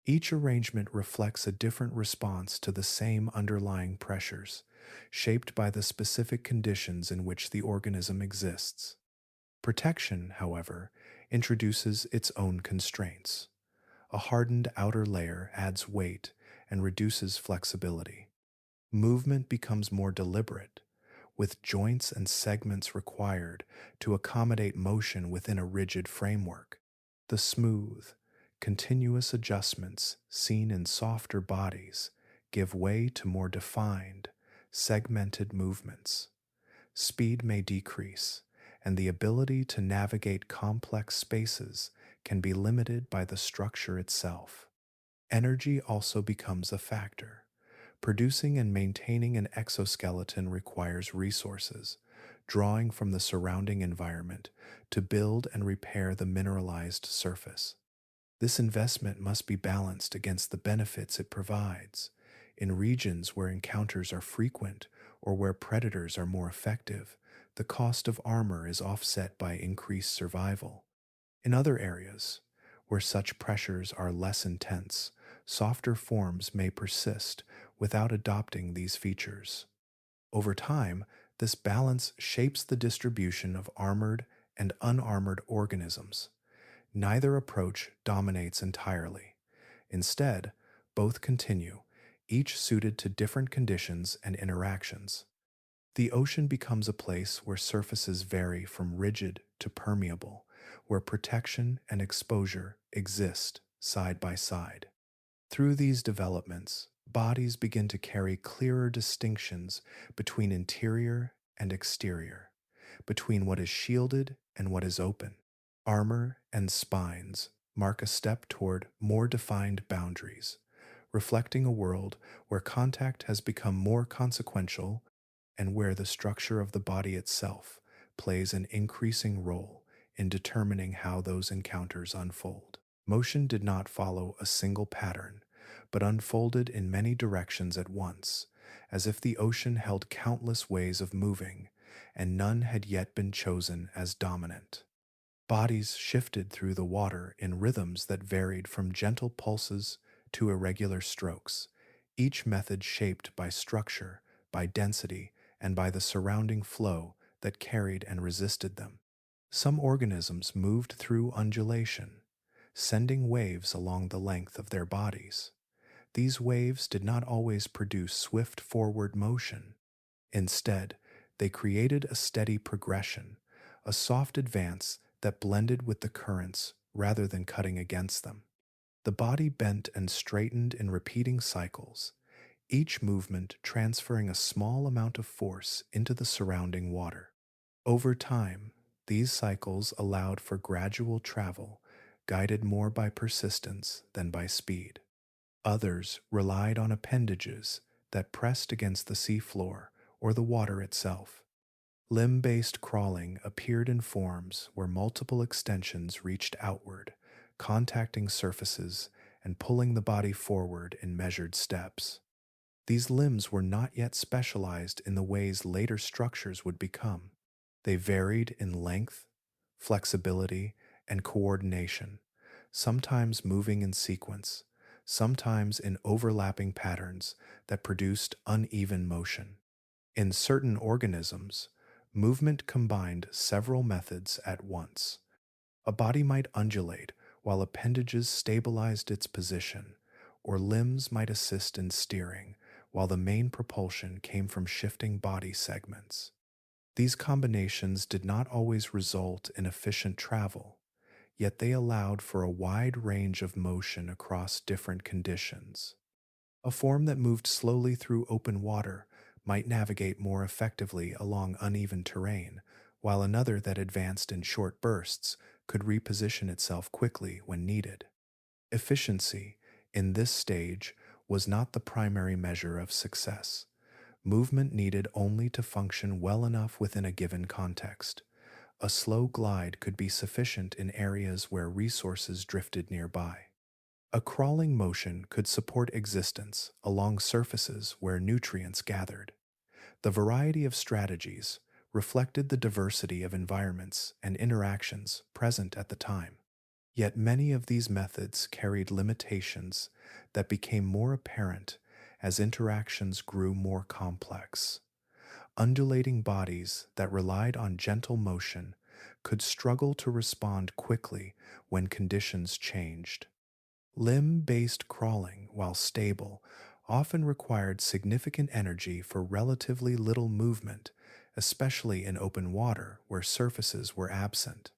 Each arrangement reflects a different response to the same underlying pressures, shaped by the specific conditions in which the organism exists. Protection, however, introduces its own constraints. A hardened outer layer adds weight and reduces flexibility. Movement becomes more deliberate, with joints and segments required to accommodate motion within a rigid framework. The smooth, continuous adjustments seen in softer bodies give way to more defined, segmented movements. Speed may decrease, and the ability to navigate complex spaces can be limited by the structure itself. Energy also becomes a factor. Producing and maintaining an exoskeleton requires resources, drawing from the surrounding environment to build and repair the mineralized surface. This investment must be balanced against the benefits it provides. In regions where encounters are frequent or where predators are more effective, the cost of armor is offset by increased survival. In other areas, where such pressures are less intense, softer forms may persist without adopting these features. Over time, this balance shapes the distribution of armored and unarmored organisms. Neither approach dominates entirely. Instead, both continue, each suited to different conditions and interactions. The ocean becomes a place where surfaces vary from rigid to permeable, where protection and exposure exist side by side. Through these developments, bodies begin to carry clearer distinctions between interior and exterior, between what is shielded and what is open. Armor and spines mark a step toward more defined boundaries, reflecting a world where contact has become more consequential and where the structure of the body itself plays an increasing role in determining how those encounters unfold. Motion did not follow a single pattern, but unfolded in many directions at once, as if the ocean held countless ways of moving, and none had yet been chosen as dominant. Bodies shifted through the water in rhythms that varied from gentle pulses to irregular strokes, each method shaped by structure, by density, and by the surrounding flow that carried and resisted them. Some organisms moved through undulation, sending waves along the length of their bodies. These waves did not always produce swift forward motion. Instead, they created a steady progression, a soft advance that blended with the currents rather than cutting against them. The body bent and straightened in repeating cycles, each movement transferring a small amount of force into the surrounding water. Over time, these cycles allowed for gradual travel, guided more by persistence than by speed. Others relied on appendages that pressed against the seafloor or the water itself. Limb-based crawling appeared in forms where multiple extensions reached outward, contacting surfaces and pulling the body forward in measured steps. These limbs were not yet specialized in the ways later structures would become. They varied in length, flexibility, and coordination, sometimes moving in sequence, sometimes in overlapping patterns that produced uneven motion. In certain organisms, movement combined several methods at once. A body might undulate while appendages stabilized its position, or limbs might assist in steering while the main propulsion came from shifting body segments. These combinations did not always result in efficient travel, yet they allowed for a wide range of motion across different conditions. A form that moved slowly through open water might navigate more effectively along uneven terrain, while another that advanced in short bursts could reposition itself quickly when needed. Efficiency, in this stage, was not the primary measure of success. Movement needed only to function well enough within a given context. A slow glide could be sufficient in areas where resources drifted nearby. A crawling motion could support existence along surfaces where nutrients gathered. The variety of strategies reflected the diversity of environments and interactions present at the time. Yet many of these methods carried limitations that became more apparent as interactions grew more complex. Undulating bodies that relied on gentle motion could struggle to respond quickly when conditions changed. Limb-based crawling, while stable, often required significant energy for relatively little movement, especially in open water where surfaces were absent.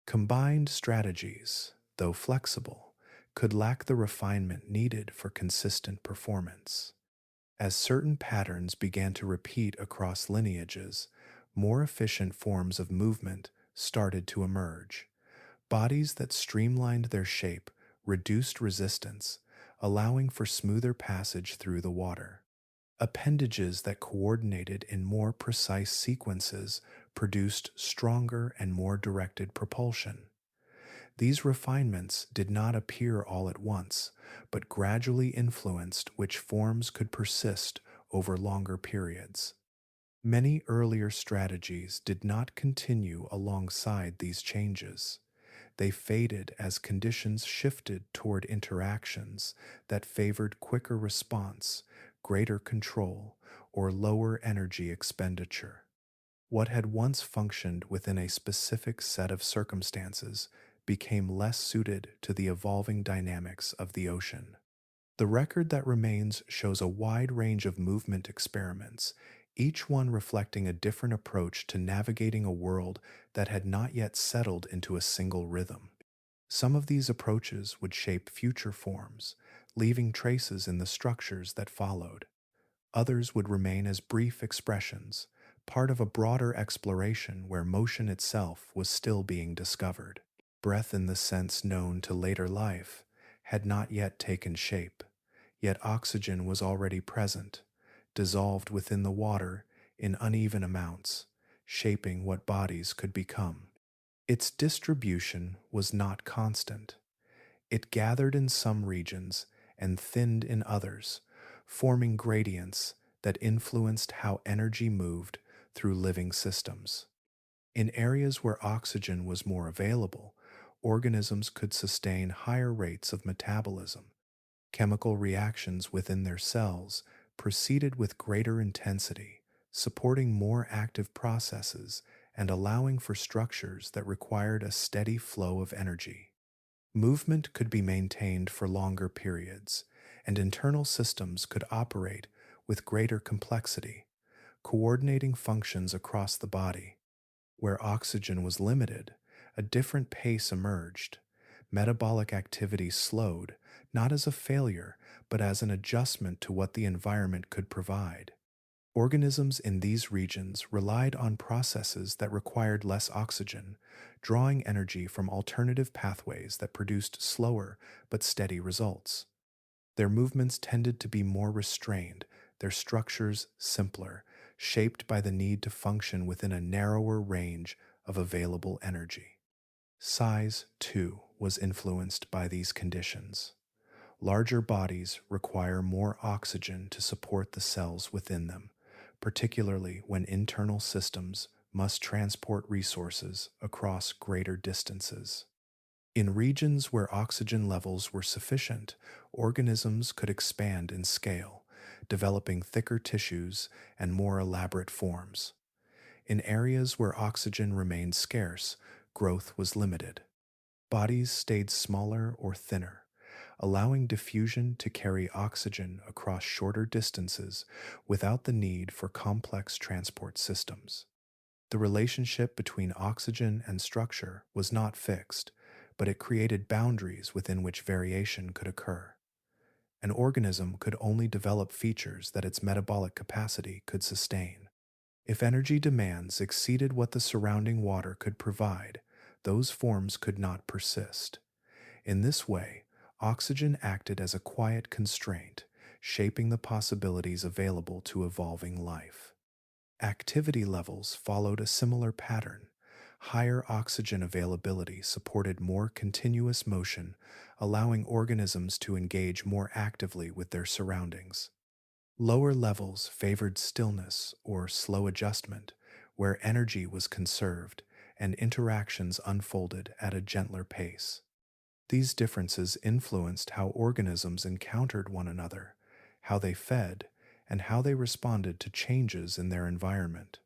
Combined strategies, though flexible, could lack the refinement needed for consistent performance. As certain patterns began to repeat across lineages, more efficient forms of movement started to emerge. Bodies that streamlined their shape reduced resistance, allowing for smoother passage through the water. Appendages that coordinated in more precise sequences produced stronger and more directed propulsion. These refinements did not appear all at once, but gradually influenced which forms could persist over longer periods. Many earlier strategies did not continue alongside these changes. They faded as conditions shifted toward interactions that favored quicker response, greater control, or lower energy expenditure. What had once functioned within a specific set of circumstances became less suited to the evolving dynamics of the ocean. The record that remains shows a wide range of movement experiments, each one reflecting a different approach to navigating a world that had not yet settled into a single rhythm. Some of these approaches would shape future forms, leaving traces in the structures that followed. Others would remain as brief expressions, part of a broader exploration where motion itself was still being discovered. Breath in the sense known to later life had not yet taken shape, yet oxygen was already present, dissolved within the water in uneven amounts, shaping what bodies could become. Its distribution was not constant. It gathered in some regions and thinned in others, forming gradients that influenced how energy moved through living systems. In areas where oxygen was more available, organisms could sustain higher rates of metabolism. Chemical reactions within their cells proceeded with greater intensity, supporting more active processes and allowing for structures that required a steady flow of energy. Movement could be maintained for longer periods, and internal systems could operate with greater complexity, coordinating functions across the body. Where oxygen was limited, a different pace emerged. Metabolic activity slowed, not as a failure, but as an adjustment to what the environment could provide. Organisms in these regions relied on processes that required less oxygen, drawing energy from alternative pathways that produced slower but steady results. Their movements tended to be more restrained, their structures simpler, shaped by the need to function within a narrower range of available energy. Size, too, was influenced by these conditions. Larger bodies require more oxygen to support the cells within them, particularly when internal systems must transport resources across greater distances. In regions where oxygen levels were sufficient, organisms could expand in scale, developing thicker tissues and more elaborate forms. In areas where oxygen remained scarce, growth was limited. Bodies stayed smaller or thinner, allowing diffusion to carry oxygen across shorter distances without the need for complex transport systems. The relationship between oxygen and structure was not fixed, but it created boundaries within which variation could occur. An organism could only develop features that its metabolic capacity could sustain. If energy demands exceeded what the surrounding water could provide, those forms could not persist. In this way, oxygen acted as a quiet constraint, shaping the possibilities available to evolving life. Activity levels followed a similar pattern. Higher oxygen availability supported more continuous motion, allowing organisms to engage more actively with their surroundings. Lower levels favored stillness or slow adjustment, where energy was conserved and interactions unfolded at a gentler pace. These differences influenced how organisms encountered one another, how they fed, and how they responded to changes in their environment.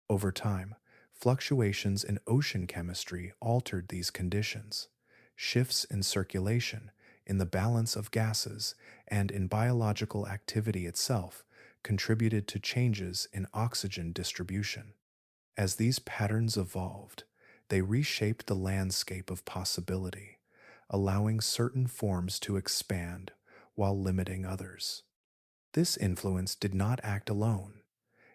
Over time, fluctuations in ocean chemistry altered these conditions. Shifts in circulation, in the balance of gases, and in biological activity itself contributed to changes in oxygen distribution. As these patterns evolved, they reshaped the landscape of possibility, allowing certain forms to expand while limiting others. This influence did not act alone.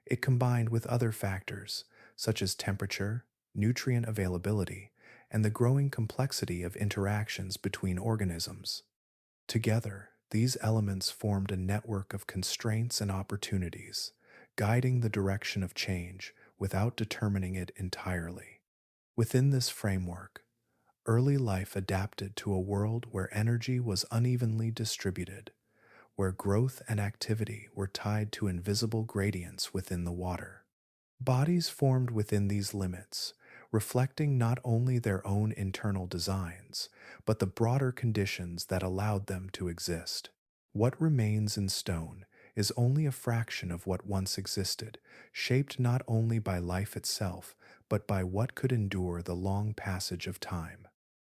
It combined with other factors, such as temperature, nutrient availability, and the growing complexity of interactions between organisms. Together, these elements formed a network of constraints and opportunities, guiding the direction of change without determining it entirely. Within this framework, early life adapted to a world where energy was unevenly distributed, where growth and activity were tied to invisible gradients within the water. Bodies formed within these limits, reflecting not only their own internal designs, but the broader conditions that allowed them to exist. What remains in stone is only a fraction of what once existed, shaped not only by life itself, but by what could endure the long passage of time.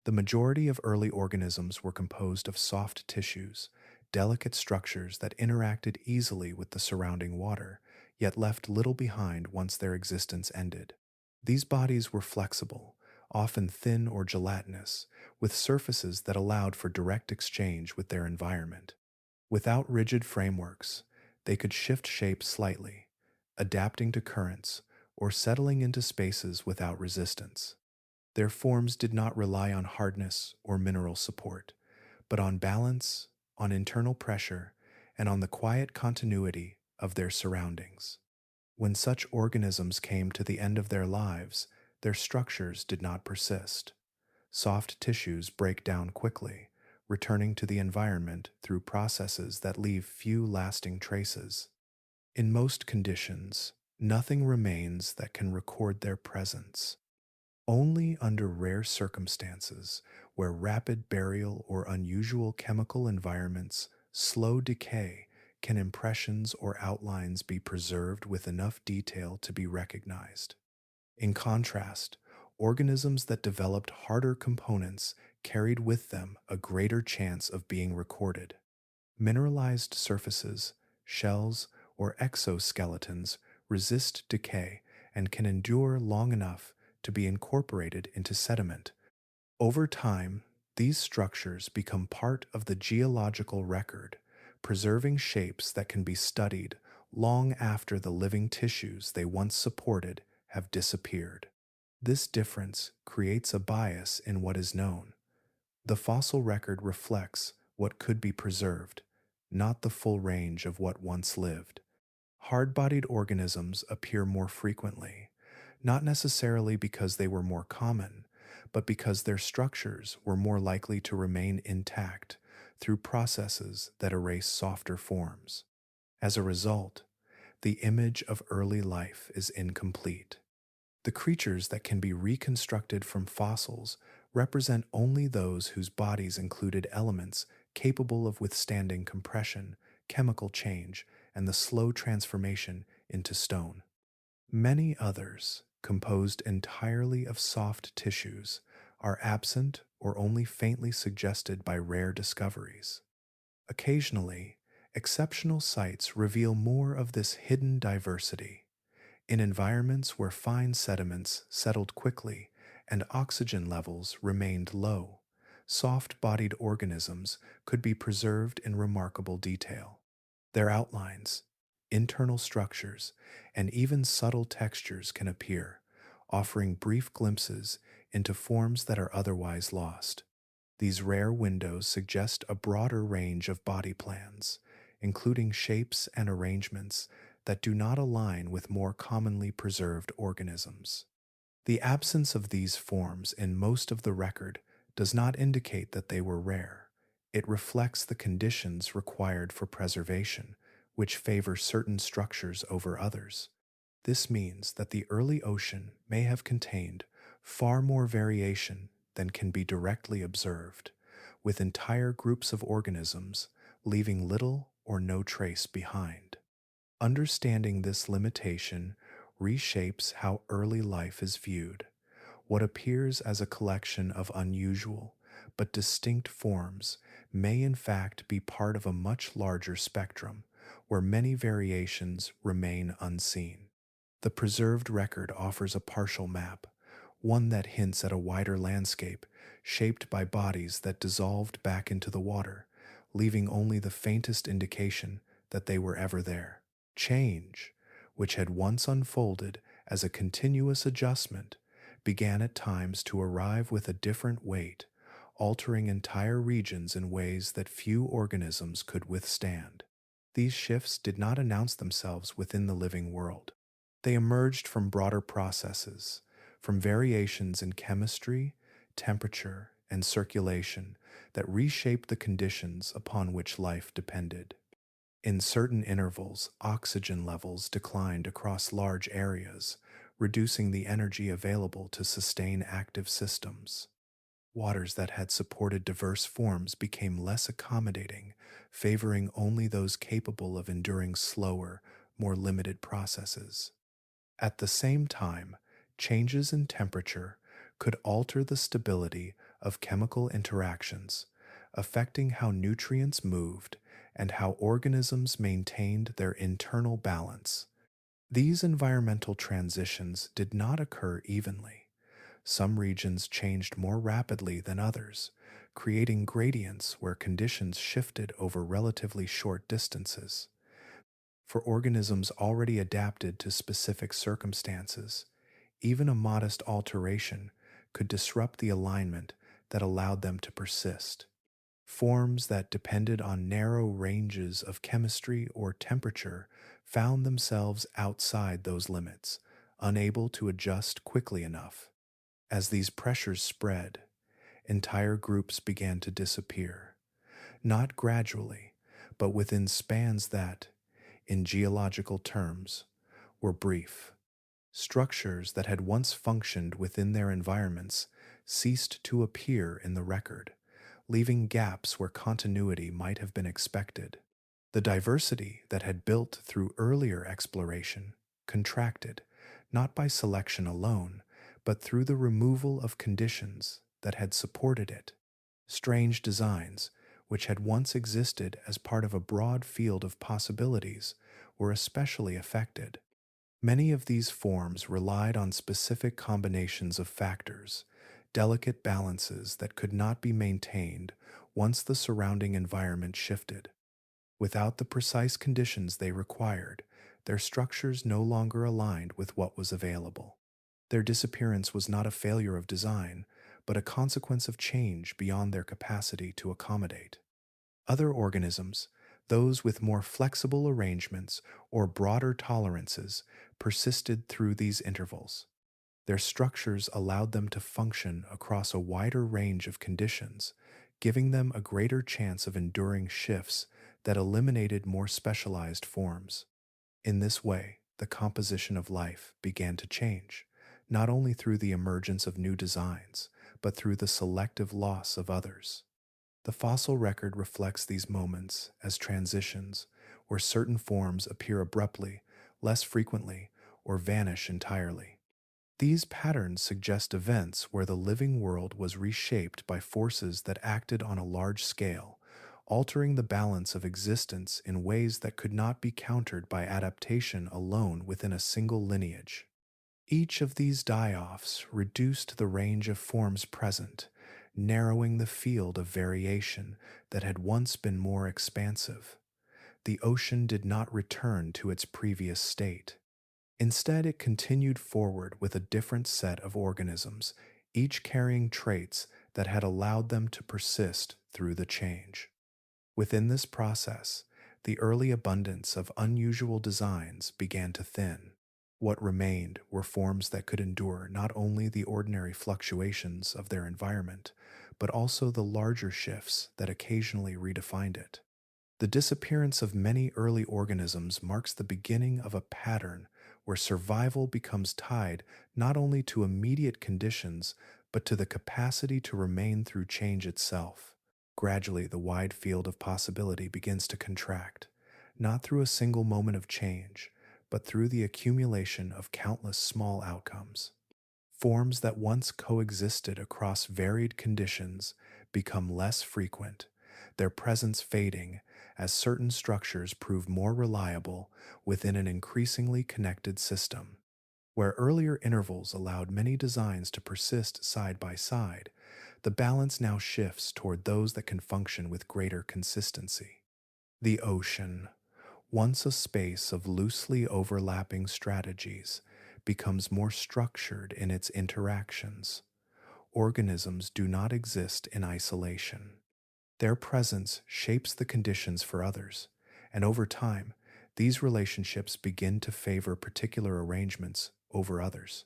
The majority of early organisms were composed of soft tissues, delicate structures that interacted easily with the surrounding water, yet left little behind once their existence ended. These bodies were flexible, often thin or gelatinous, with surfaces that allowed for direct exchange with their environment. Without rigid frameworks, they could shift shape slightly, adapting to currents or settling into spaces without resistance. Their forms did not rely on hardness or mineral support, but on balance, on internal pressure, and on the quiet continuity of their surroundings. When such organisms came to the end of their lives, their structures did not persist. Soft tissues break down quickly, returning to the environment through processes that leave few lasting traces. In most conditions, nothing remains that can record their presence. Only under rare circumstances, where rapid burial or unusual chemical environments slow decay, can impressions or outlines be preserved with enough detail to be recognized. In contrast, organisms that developed harder components carried with them a greater chance of being recorded. Mineralized surfaces, shells, or exoskeletons resist decay and can endure long enough to be incorporated into sediment. Over time, these structures become part of the geological record, preserving shapes that can be studied long after the living tissues they once supported have disappeared. This difference creates a bias in what is known. The fossil record reflects what could be preserved, not the full range of what once lived. Hard-bodied organisms appear more frequently, not necessarily because they were more common, but because their structures were more likely to remain intact through processes that erase softer forms. As a result, the image of early life is incomplete. The creatures that can be reconstructed from fossils represent only those whose bodies included elements capable of withstanding compression, chemical change, and the slow transformation into stone. Many others, composed entirely of soft tissues, are absent or only faintly suggested by rare discoveries. Occasionally, exceptional sites reveal more of this hidden diversity. In environments where fine sediments settled quickly and oxygen levels remained low, soft-bodied organisms could be preserved in remarkable detail. Their outlines, internal structures, and even subtle textures can appear, offering brief glimpses into forms that are otherwise lost. These rare windows suggest a broader range of body plans, including shapes and arrangements that do not align with more commonly preserved organisms. The absence of these forms in most of the record does not indicate that they were rare. It reflects the conditions required for preservation, which favor certain structures over others. This means that the early ocean may have contained far more variation than can be directly observed, with entire groups of organisms leaving little or no trace behind. Understanding this limitation reshapes how early life is viewed. What appears as a collection of unusual but distinct forms may in fact be part of a much larger spectrum where many variations remain unseen. The preserved record offers a partial map, one that hints at a wider landscape shaped by bodies that dissolved back into the water, leaving only the faintest indication that they were ever there. Change, which had once unfolded as a continuous adjustment, began at times to arrive with a different weight, altering entire regions in ways that few organisms could withstand. These shifts did not announce themselves within the living world. They emerged from broader processes, from variations in chemistry, temperature, and circulation that reshaped the conditions upon which life depended. In certain intervals, oxygen levels declined across large areas, reducing the energy available to sustain active systems. Waters that had supported diverse forms became less accommodating, favoring only those capable of enduring slower, more limited processes. At the same time, changes in temperature could alter the stability of chemical interactions, affecting how nutrients moved and how organisms maintained their internal balance. These environmental transitions did not occur evenly. Some regions changed more rapidly than others, creating gradients where conditions shifted over relatively short distances. For organisms already adapted to specific circumstances, even a modest alteration could disrupt the alignment that allowed them to persist. Forms that depended on narrow ranges of chemistry or temperature found themselves outside those limits, unable to adjust quickly enough. As these pressures spread, entire groups began to disappear, not gradually, but within spans that, in geological terms, were brief. Structures that had once functioned within their environments ceased to appear in the record, leaving gaps where continuity might have been expected. The diversity that had built through earlier exploration contracted, not by selection alone, but through the removal of conditions that had supported it. Strange designs, which had once existed as part of a broad field of possibilities, were especially affected. Many of these forms relied on specific combinations of factors, delicate balances that could not be maintained once the surrounding environment shifted. Without the precise conditions they required, Their structures no longer aligned with what was available. Their disappearance was not a failure of design, but a consequence of change beyond their capacity to accommodate. Other organisms, those with more flexible arrangements or broader tolerances, persisted through these intervals. Their structures allowed them to function across a wider range of conditions, giving them a greater chance of enduring shifts that eliminated more specialized forms. In this way, the composition of life began to change, not only through the emergence of new designs, but through the selective loss of others. The fossil record reflects these moments as transitions, where certain forms appear abruptly, less frequently, or vanish entirely. These patterns suggest events where the living world was reshaped by forces that acted on a large scale, altering the balance of existence in ways that could not be countered by adaptation alone within a single lineage. Each of these die-offs reduced the range of forms present, narrowing the field of variation that had once been more expansive. The ocean did not return to its previous state. Instead, it continued forward with a different set of organisms, each carrying traits that had allowed them to persist through the change. Within this process, the early abundance of unusual designs began to thin. What remained were forms that could endure not only the ordinary fluctuations of their environment, but also the larger shifts that occasionally redefined it. The disappearance of many early organisms marks the beginning of a pattern where survival becomes tied not only to immediate conditions, but to the capacity to remain through change itself. Gradually, the wide field of possibility begins to contract, not through a single moment of change, but through the accumulation of countless small outcomes. Forms that once coexisted across varied conditions become less frequent, their presence fading as certain structures prove more reliable within an increasingly connected system. Where earlier intervals allowed many designs to persist side by side, the balance now shifts toward those that can function with greater consistency. The ocean, once a space of loosely overlapping strategies, becomes more structured in its interactions. Organisms do not exist in isolation. Their presence shapes the conditions for others, and over time, these relationships begin to favor particular arrangements over others.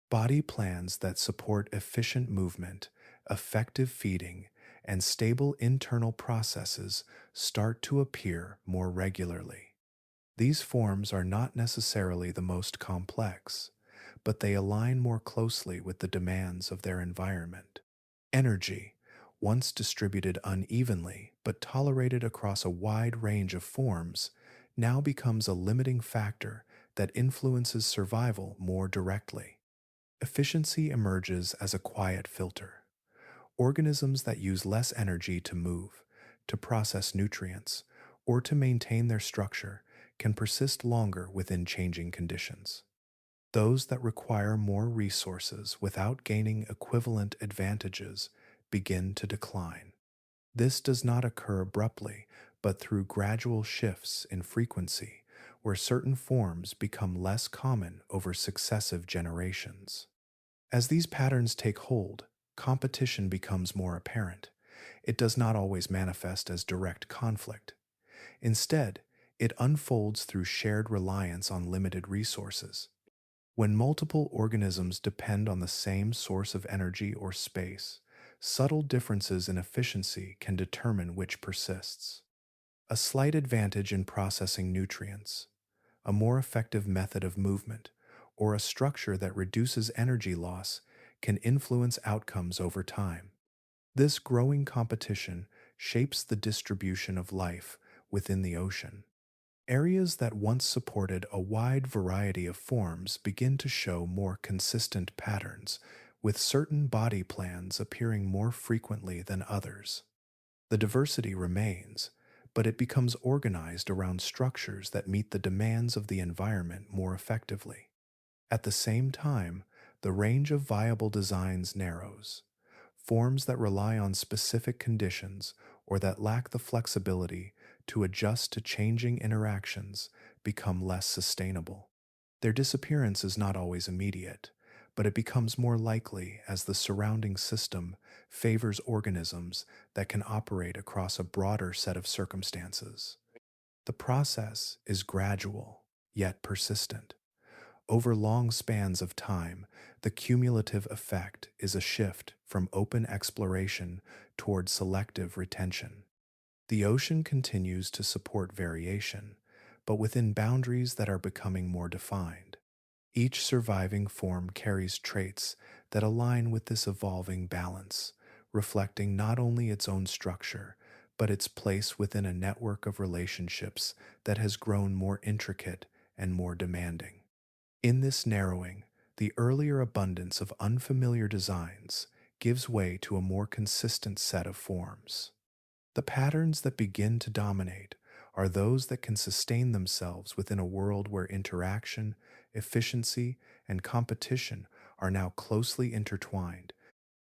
Body plans that support efficient movement, effective feeding, and stable internal processes start to appear more regularly. These forms are not necessarily the most complex, but they align more closely with the demands of their environment. Energy, once distributed unevenly but tolerated across a wide range of forms, now becomes a limiting factor that influences survival more directly. Efficiency emerges as a quiet filter. Organisms that use less energy to move, to process nutrients, or to maintain their structure can persist longer within changing conditions. Those that require more resources without gaining equivalent advantages begin to decline. This does not occur abruptly, but through gradual shifts in frequency, where certain forms become less common over successive generations. As these patterns take hold, competition becomes more apparent. It does not always manifest as direct conflict. Instead, it unfolds through shared reliance on limited resources. When multiple organisms depend on the same source of energy or space, subtle differences in efficiency can determine which persists. A slight advantage in processing nutrients, a more effective method of movement, or a structure that reduces energy loss can influence outcomes over time. This growing competition shapes the distribution of life within the ocean. Areas that once supported a wide variety of forms begin to show more consistent patterns, with certain body plans appearing more frequently than others. The diversity remains, but it becomes organized around structures that meet the demands of the environment more effectively. At the same time, the range of viable designs narrows. Forms that rely on specific conditions or that lack the flexibility to adjust to changing interactions become less sustainable. Their disappearance is not always immediate, but it becomes more likely as the surrounding system favors organisms that can operate across a broader set of circumstances. The process is gradual, yet persistent. Over long spans of time, the cumulative effect is a shift from open exploration toward selective retention. The ocean continues to support variation, but within boundaries that are becoming more defined. Each surviving form carries traits that align with this evolving balance, reflecting not only its own structure, but its place within a network of relationships that has grown more intricate and more demanding. In this narrowing, the earlier abundance of unfamiliar designs gives way to a more consistent set of forms. The patterns that begin to dominate are those that can sustain themselves within a world where interaction, efficiency, and competition are now closely intertwined,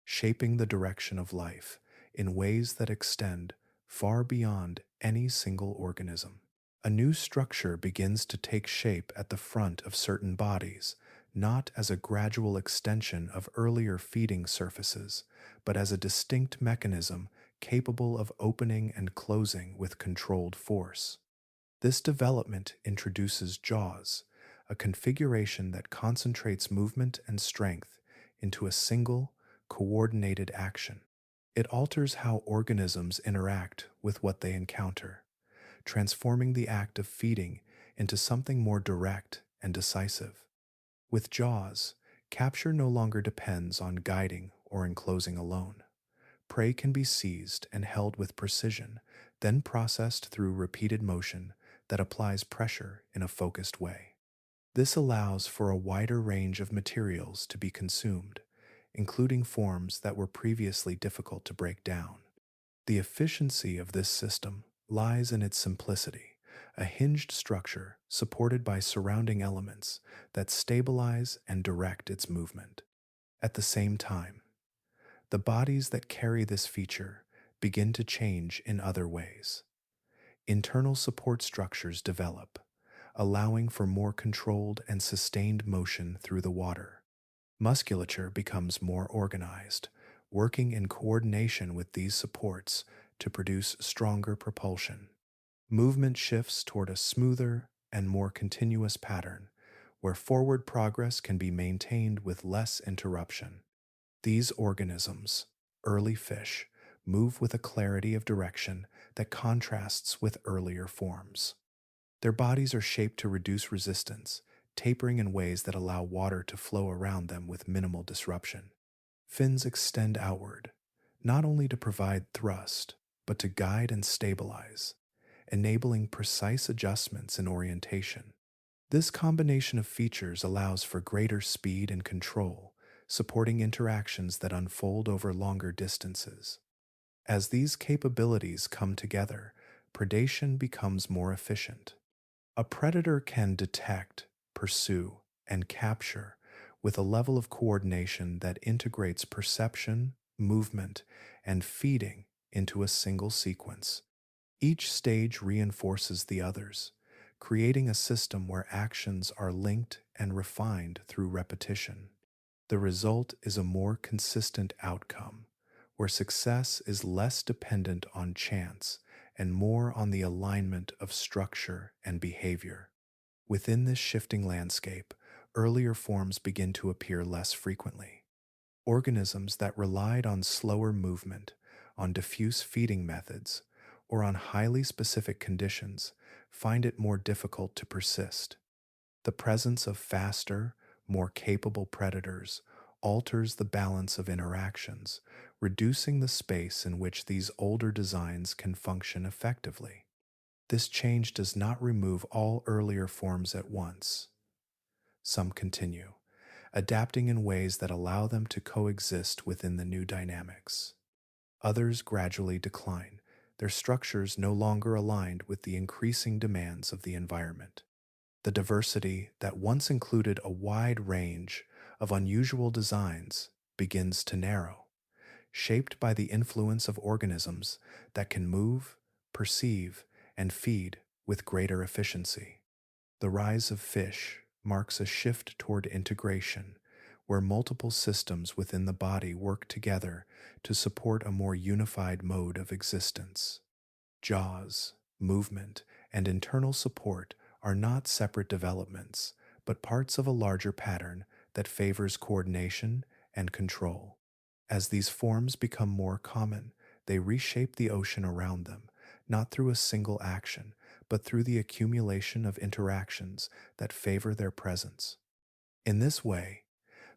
shaping the direction of life in ways that extend far beyond any single organism. A new structure begins to take shape at the front of certain bodies, not as a gradual extension of earlier feeding surfaces, but as a distinct mechanism capable of opening and closing with controlled force. This development introduces jaws, a configuration that concentrates movement and strength into a single, coordinated action. It alters how organisms interact with what they encounter, transforming the act of feeding into something more direct and decisive. With jaws, capture no longer depends on guiding or enclosing alone. Prey can be seized and held with precision, then processed through repeated motion that applies pressure in a focused way. This allows for a wider range of materials to be consumed, including forms that were previously difficult to break down. The efficiency of this system lies in its simplicity, a hinged structure supported by surrounding elements that stabilize and direct its movement. At the same time, the bodies that carry this feature begin to change in other ways. Internal support structures develop, allowing for more controlled and sustained motion through the water. Musculature becomes more organized, working in coordination with these supports to produce stronger propulsion. Movement shifts toward a smoother and more continuous pattern, where forward progress can be maintained with less interruption. These organisms, early fish, move with a clarity of direction that contrasts with earlier forms. Their bodies are shaped to reduce resistance, tapering in ways that allow water to flow around them with minimal disruption. Fins extend outward, not only to provide thrust, but to guide and stabilize, enabling precise adjustments in orientation. This combination of features allows for greater speed and control, supporting interactions that unfold over longer distances. As these capabilities come together, predation becomes more efficient. A predator can detect, pursue, and capture with a level of coordination that integrates perception, movement, and feeding into a single sequence. Each stage reinforces the others, creating a system where actions are linked and refined through repetition. The result is a more consistent outcome, where success is less dependent on chance and more on the alignment of structure and behavior. Within this shifting landscape, earlier forms begin to appear less frequently. Organisms that relied on slower movement, on diffuse feeding methods, or on highly specific conditions find it more difficult to persist. The presence of faster, more capable predators alters the balance of interactions, reducing the space in which these older designs can function effectively. This change does not remove all earlier forms at once. Some continue, adapting in ways that allow them to coexist within the new dynamics. Others gradually decline, their structures no longer aligned with the increasing demands of the environment. The diversity that once included a wide range of unusual designs begins to narrow, shaped by the influence of organisms that can move, perceive, and feed with greater efficiency. The rise of fish marks a shift toward integration, where multiple systems within the body work together to support a more unified mode of existence. Jaws, movement, and internal support are not separate developments, but parts of a larger pattern that favors coordination and control. As these forms become more common, they reshape the ocean around them, not through a single action, but through the accumulation of interactions that favor their presence. In this way,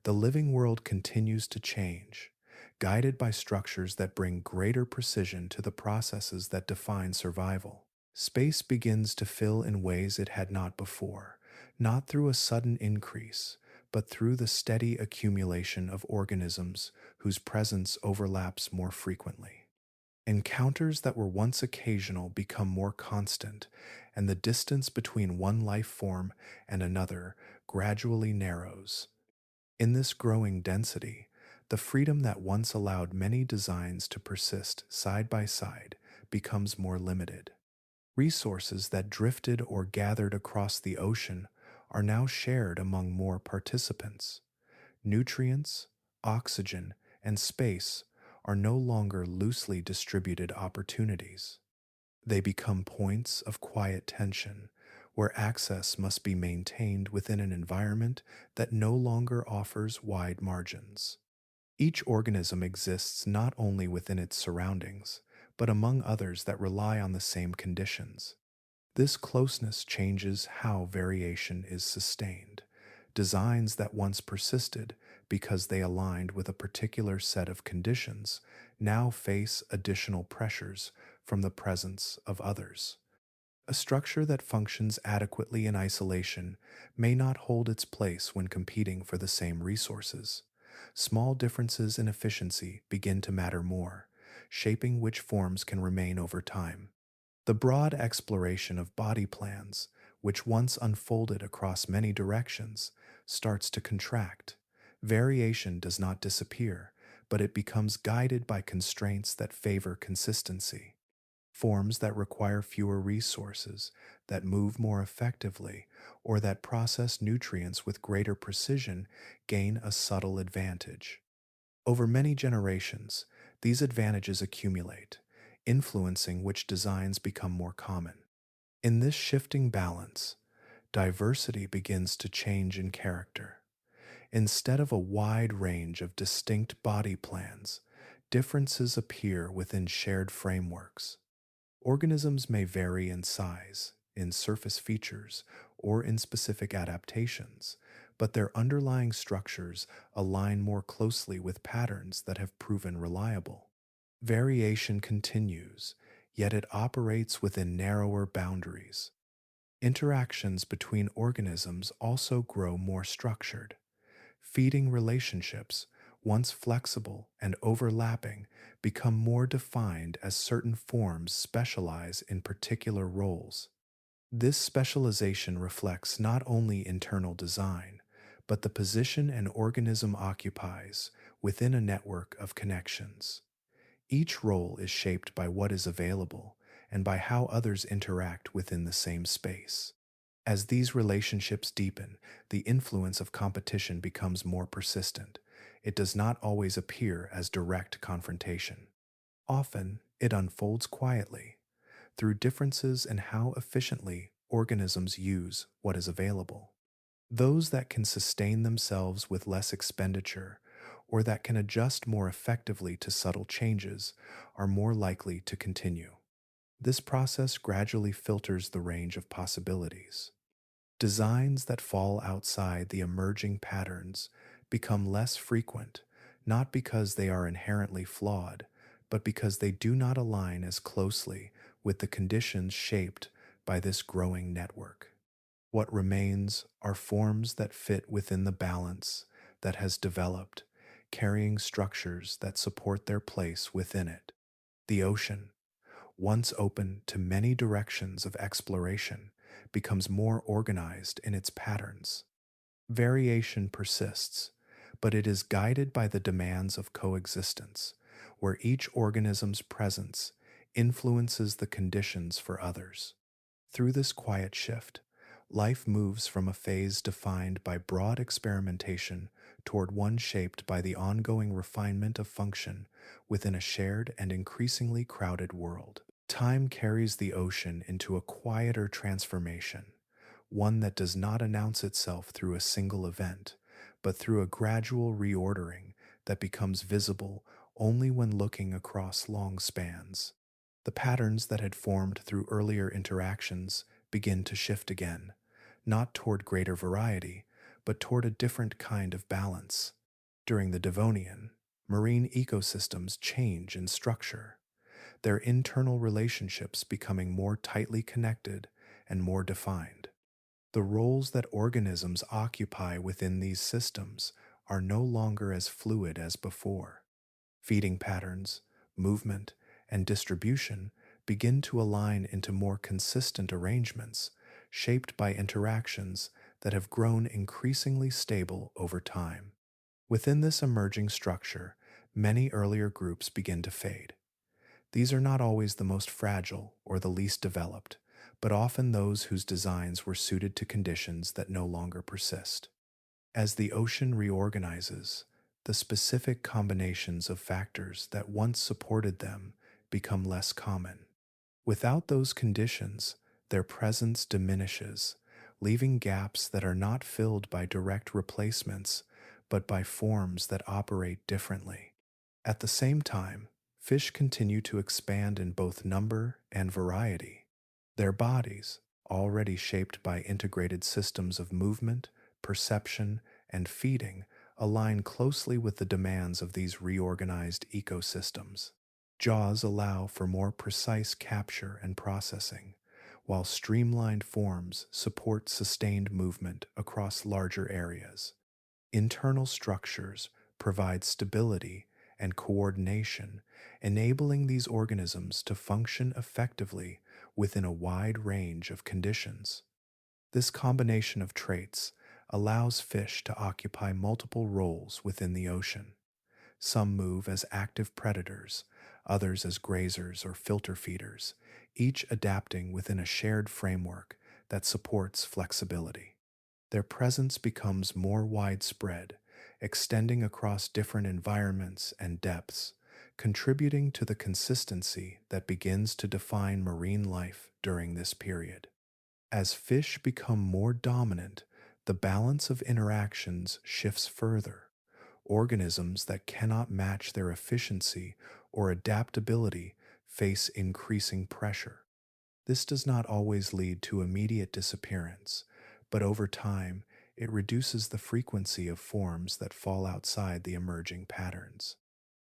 the living world continues to change, guided by structures that bring greater precision to the processes that define survival. Space begins to fill in ways it had not before, not through a sudden increase, but through the steady accumulation of organisms whose presence overlaps more frequently. Encounters that were once occasional become more constant, and the distance between one life form and another gradually narrows. In this growing density, the freedom that once allowed many designs to persist side by side becomes more limited. Resources that drifted or gathered across the ocean are now shared among more participants. Nutrients, oxygen, and space are no longer loosely distributed opportunities. They become points of quiet tension, where access must be maintained within an environment that no longer offers wide margins. Each organism exists not only within its surroundings, but among others that rely on the same conditions. This closeness changes how variation is sustained. Designs that once persisted because they aligned with a particular set of conditions now face additional pressures from the presence of others. A structure that functions adequately in isolation may not hold its place when competing for the same resources. Small differences in efficiency begin to matter more, shaping which forms can remain over time. The broad exploration of body plans, which once unfolded across many directions, starts to contract. Variation does not disappear, but it becomes guided by constraints that favor consistency. Forms that require fewer resources, that move more effectively, or that process nutrients with greater precision gain a subtle advantage. Over many generations, these advantages accumulate, influencing which designs become more common. In this shifting balance, diversity begins to change in character. Instead of a wide range of distinct body plans, differences appear within shared frameworks. Organisms may vary in size, in surface features, or in specific adaptations, but their underlying structures align more closely with patterns that have proven reliable. Variation continues, yet it operates within narrower boundaries. Interactions between organisms also grow more structured. Feeding relationships, once flexible and overlapping, become more defined as certain forms specialize in particular roles. This specialization reflects not only internal design, but the position an organism occupies within a network of connections. Each role is shaped by what is available and by how others interact within the same space. As these relationships deepen, the influence of competition becomes more persistent. It does not always appear as direct confrontation. Often, it unfolds quietly, through differences in how efficiently organisms use what is available. Those that can sustain themselves with less expenditure, or that can adjust more effectively to subtle changes, are more likely to continue. This process gradually filters the range of possibilities. Designs that fall outside the emerging patterns become less frequent, not because they are inherently flawed, but because they do not align as closely with the conditions shaped by this growing network. What remains are forms that fit within the balance that has developed, carrying structures that support their place within it. The ocean, once open to many directions of exploration, becomes more organized in its patterns. Variation persists, but it is guided by the demands of coexistence, where each organism's presence influences the conditions for others. Through this quiet shift, life moves from a phase defined by broad experimentation toward one shaped by the ongoing refinement of function within a shared and increasingly crowded world. Time carries the ocean into a quieter transformation, one that does not announce itself through a single event, but through a gradual reordering that becomes visible only when looking across long spans. The patterns that had formed through earlier interactions begin to shift again, not toward greater variety, but toward a different kind of balance. During the Devonian, marine ecosystems change in structure, their internal relationships becoming more tightly connected and more defined. The roles that organisms occupy within these systems are no longer as fluid as before. Feeding patterns, movement, and distribution begin to align into more consistent arrangements, shaped by interactions that have grown increasingly stable over time. Within this emerging structure, many earlier groups begin to fade. These are not always the most fragile or the least developed, but often those whose designs were suited to conditions that no longer persist. As the ocean reorganizes, the specific combinations of factors that once supported them become less common. Without those conditions, their presence diminishes, leaving gaps that are not filled by direct replacements, but by forms that operate differently. At the same time, fish continue to expand in both number and variety. Their bodies, already shaped by integrated systems of movement, perception, and feeding, align closely with the demands of these reorganized ecosystems. Jaws allow for more precise capture and processing, while streamlined forms support sustained movement across larger areas. Internal structures provide stability and coordination, enabling these organisms to function effectively within a wide range of conditions. This combination of traits allows fish to occupy multiple roles within the ocean. Some move as active predators, others as grazers or filter feeders, each adapting within a shared framework that supports flexibility. Their presence becomes more widespread, extending across different environments and depths, contributing to the consistency that begins to define marine life during this period. As fish become more dominant, the balance of interactions shifts further. Organisms that cannot match their efficiency or adaptability face increasing pressure. This does not always lead to immediate disappearance, but over time, it reduces the frequency of forms that fall outside the emerging patterns.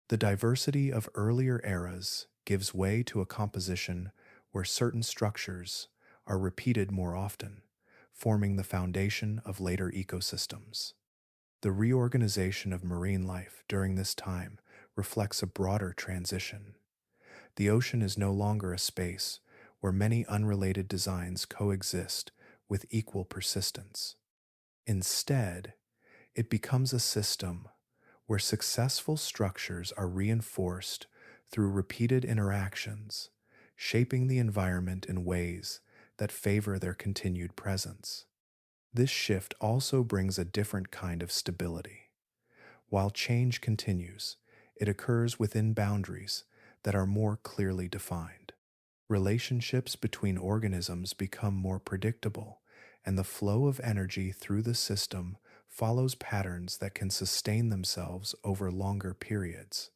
The diversity of earlier eras gives way to a composition where certain structures are repeated more often, forming the foundation of later ecosystems. The reorganization of marine life during this time reflects a broader transition. The ocean is no longer a space where many unrelated designs coexist with equal persistence. Instead, it becomes a system where successful structures are reinforced through repeated interactions, shaping the environment in ways that favor their continued presence. This shift also brings a different kind of stability. While change continues, it occurs within boundaries that are more clearly defined. Relationships between organisms become more predictable, and the flow of energy through the system follows patterns that can sustain themselves over longer periods.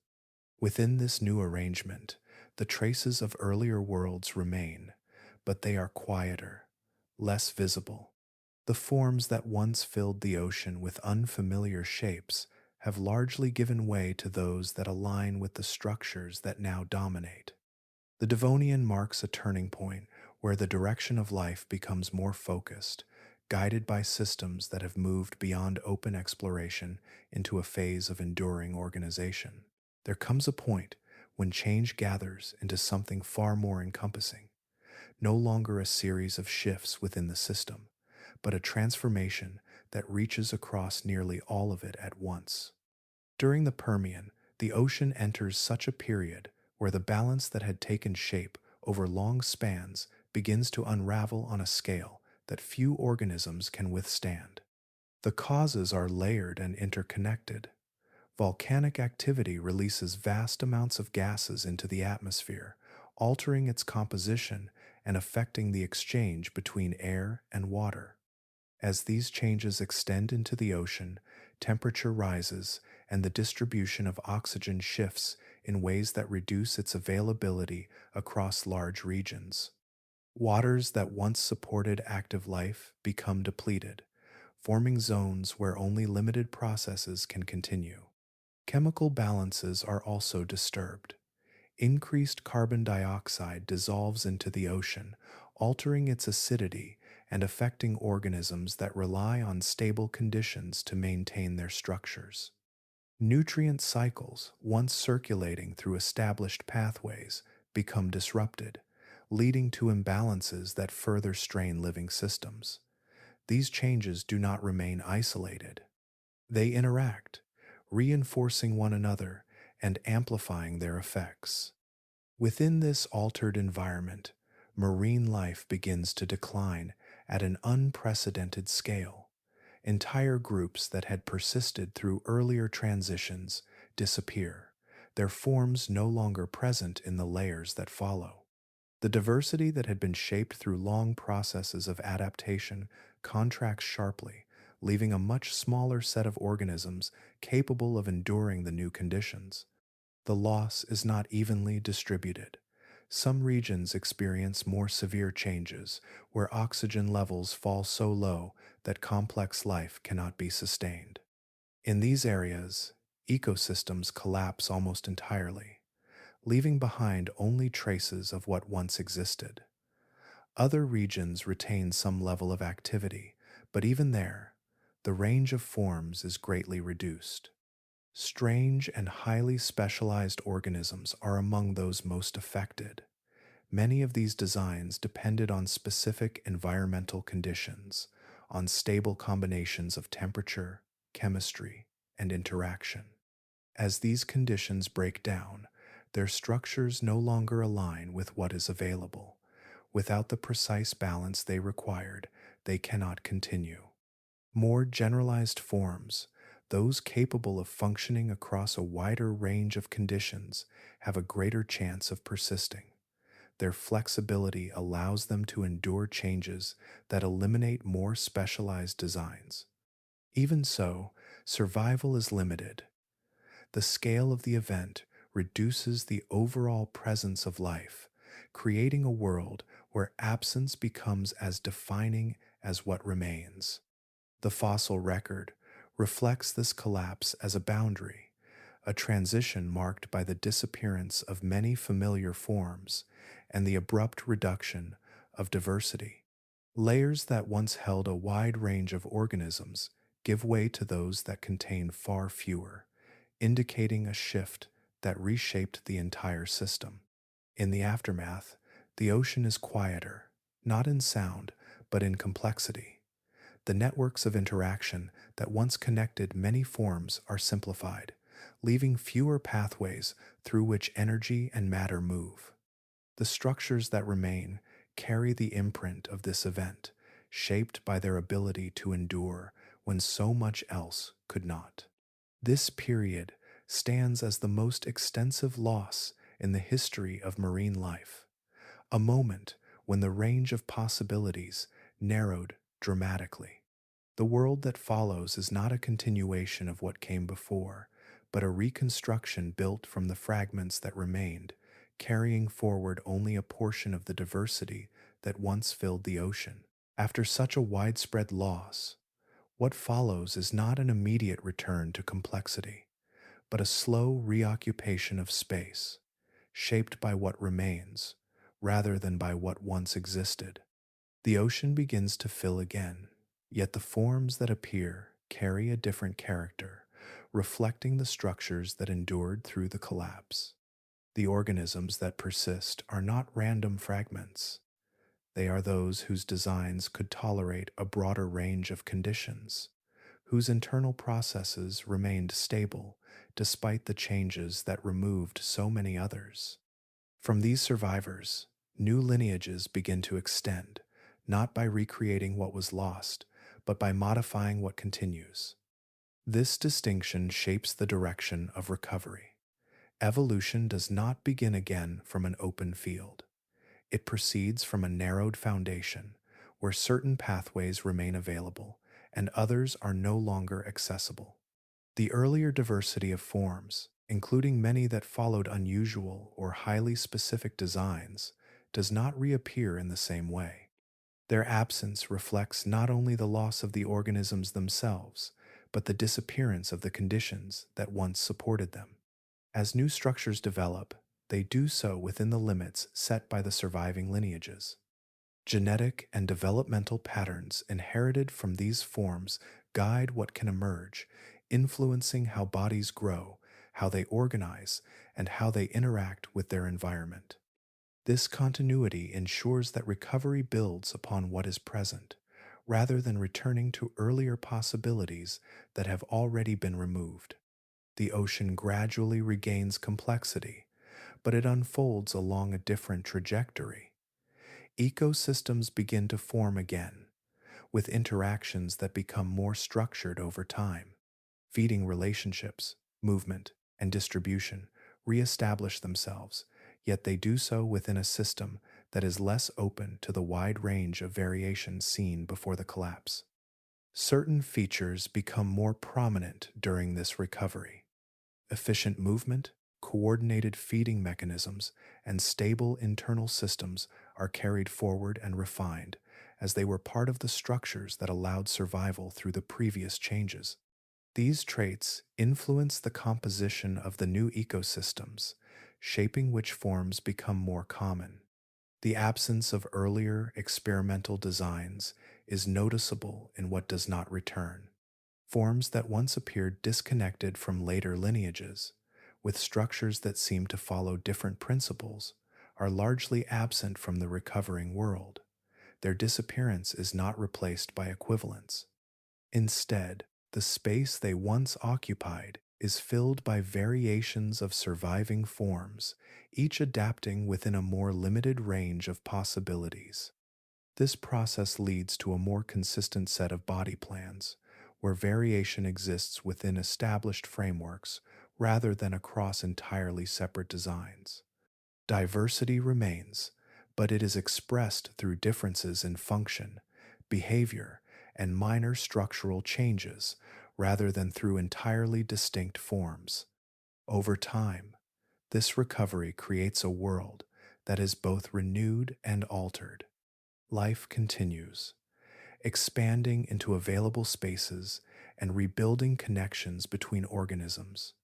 Within this new arrangement, the traces of earlier worlds remain, but they are quieter, less visible. The forms that once filled the ocean with unfamiliar shapes have largely given way to those that align with the structures that now dominate. The Devonian marks a turning point where the direction of life becomes more focused, guided by systems that have moved beyond open exploration into a phase of enduring organization. There comes a point when change gathers into something far more encompassing, no longer a series of shifts within the system, but a transformation that reaches across nearly all of it at once. During the Permian, the ocean enters such a period where the balance that had taken shape over long spans begins to unravel on a scale that few organisms can withstand. The causes are layered and interconnected. Volcanic activity releases vast amounts of gases into the atmosphere, altering its composition and affecting the exchange between air and water. As these changes extend into the ocean, temperature rises and the distribution of oxygen shifts in ways that reduce its availability across large regions. Waters that once supported active life become depleted, forming zones where only limited processes can continue. Chemical balances are also disturbed. Increased carbon dioxide dissolves into the ocean, altering its acidity and affecting organisms that rely on stable conditions to maintain their structures. Nutrient cycles, once circulating through established pathways, become disrupted, leading to imbalances that further strain living systems. These changes do not remain isolated. They interact, reinforcing one another and amplifying their effects. Within this altered environment, marine life begins to decline at an unprecedented scale. Entire groups that had persisted through earlier transitions disappear, their forms no longer present in the layers that follow. The diversity that had been shaped through long processes of adaptation contracts sharply, leaving a much smaller set of organisms capable of enduring the new conditions. The loss is not evenly distributed. Some regions experience more severe changes, where oxygen levels fall so low that complex life cannot be sustained. In these areas, ecosystems collapse almost entirely, leaving behind only traces of what once existed. Other regions retain some level of activity, but even there, the range of forms is greatly reduced. Strange and highly specialized organisms are among those most affected. Many of these designs depended on specific environmental conditions, on stable combinations of temperature, chemistry, and interaction. As these conditions break down, their structures no longer align with what is available. Without the precise balance they required, they cannot continue. More generalized forms, those capable of functioning across a wider range of conditions, have a greater chance of persisting. Their flexibility allows them to endure changes that eliminate more specialized designs. Even so, survival is limited. The scale of the event reduces the overall presence of life, creating a world where absence becomes as defining as what remains. The fossil record reflects this collapse as a boundary, a transition marked by the disappearance of many familiar forms and the abrupt reduction of diversity. Layers that once held a wide range of organisms give way to those that contain far fewer, indicating a shift that reshaped the entire system. In the aftermath, the ocean is quieter, not in sound, but in complexity. The networks of interaction that once connected many forms are simplified, leaving fewer pathways through which energy and matter move. The structures that remain carry the imprint of this event, shaped by their ability to endure when so much else could not. This period stands as the most extensive loss in the history of marine life, a moment when the range of possibilities narrowed dramatically. The world that follows is not a continuation of what came before, but a reconstruction built from the fragments that remained, carrying forward only a portion of the diversity that once filled the ocean. After such a widespread loss, what follows is not an immediate return to complexity, but a slow reoccupation of space, shaped by what remains, rather than by what once existed. The ocean begins to fill again, yet the forms that appear carry a different character, reflecting the structures that endured through the collapse. The organisms that persist are not random fragments. They are those whose designs could tolerate a broader range of conditions, whose internal processes remained stable despite the changes that removed so many others. From these survivors, new lineages begin to extend, not by recreating what was lost, but by modifying what continues. This distinction shapes the direction of recovery. Evolution does not begin again from an open field. It proceeds from a narrowed foundation where certain pathways remain available and others are no longer accessible. The earlier diversity of forms, including many that followed unusual or highly specific designs, does not reappear in the same way. Their absence reflects not only the loss of the organisms themselves, but the disappearance of the conditions that once supported them. As new structures develop, they do so within the limits set by the surviving lineages. Genetic and developmental patterns inherited from these forms guide what can emerge, influencing how bodies grow, how they organize, and how they interact with their environment. This continuity ensures that recovery builds upon what is present, rather than returning to earlier possibilities that have already been removed. The ocean gradually regains complexity, but it unfolds along a different trajectory. Ecosystems begin to form again, with interactions that become more structured over time. Feeding relationships, movement, and distribution reestablish themselves, yet they do so within a system that is less open to the wide range of variation seen before the collapse. Certain features become more prominent during this recovery. Efficient movement, coordinated feeding mechanisms, and stable internal systems are carried forward and refined, as they were part of the structures that allowed survival through the previous changes. These traits influence the composition of the new ecosystems, shaping which forms become more common. The absence of earlier experimental designs is noticeable in what does not return. Forms that once appeared disconnected from later lineages, with structures that seem to follow different principles, are largely absent from the recovering world. Their disappearance is not replaced by equivalence. Instead, the space they once occupied is filled by variations of surviving forms, each adapting within a more limited range of possibilities. This process leads to a more consistent set of body plans, where variation exists within established frameworks rather than across entirely separate designs. Diversity remains, but it is expressed through differences in function, behavior, and minor structural changes rather than through entirely distinct forms. Over time, this recovery creates a world that is both renewed and altered. Life continues, expanding into available spaces and rebuilding connections between organisms.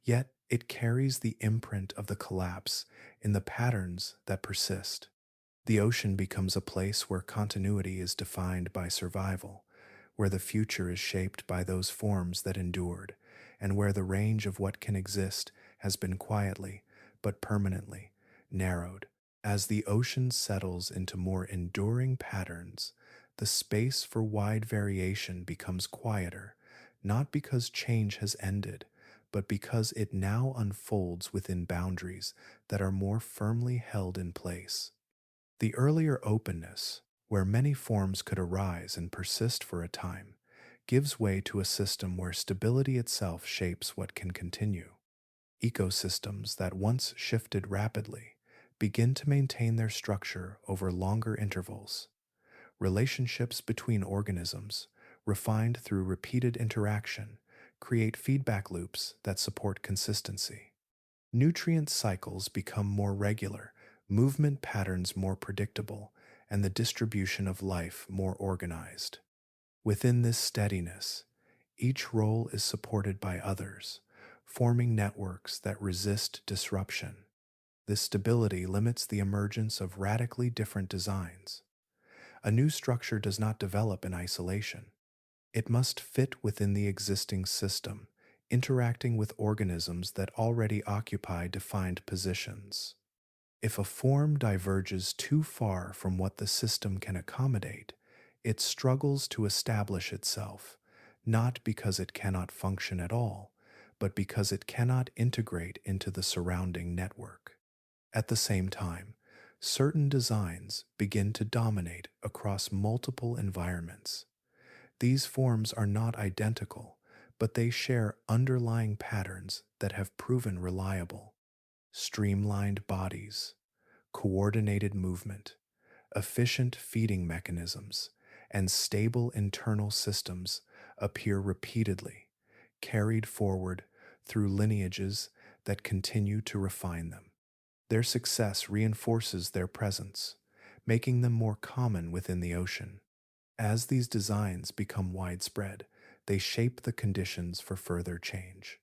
Yet it carries the imprint of the collapse in the patterns that persist. The ocean becomes a place where continuity is defined by survival, where the future is shaped by those forms that endured, and where the range of what can exist has been quietly, but permanently, narrowed. As the ocean settles into more enduring patterns, the space for wide variation becomes quieter, not because change has ended, but because it now unfolds within boundaries that are more firmly held in place. The earlier openness, where many forms could arise and persist for a time, gives way to a system where stability itself shapes what can continue. Ecosystems that once shifted rapidly begin to maintain their structure over longer intervals. Relationships between organisms, refined through repeated interaction, create feedback loops that support consistency. Nutrient cycles become more regular, movement patterns more predictable, and the distribution of life more organized. Within this steadiness, each role is supported by others, forming networks that resist disruption. This stability limits the emergence of radically different designs. A new structure does not develop in isolation. It must fit within the existing system, interacting with organisms that already occupy defined positions. If a form diverges too far from what the system can accommodate, it struggles to establish itself, not because it cannot function at all, but because it cannot integrate into the surrounding network. At the same time, certain designs begin to dominate across multiple environments. These forms are not identical, but they share underlying patterns that have proven reliable. Streamlined bodies, coordinated movement, efficient feeding mechanisms, and stable internal systems appear repeatedly, carried forward through lineages that continue to refine them. Their success reinforces their presence, making them more common within the ocean. As these designs become widespread, they shape the conditions for further change.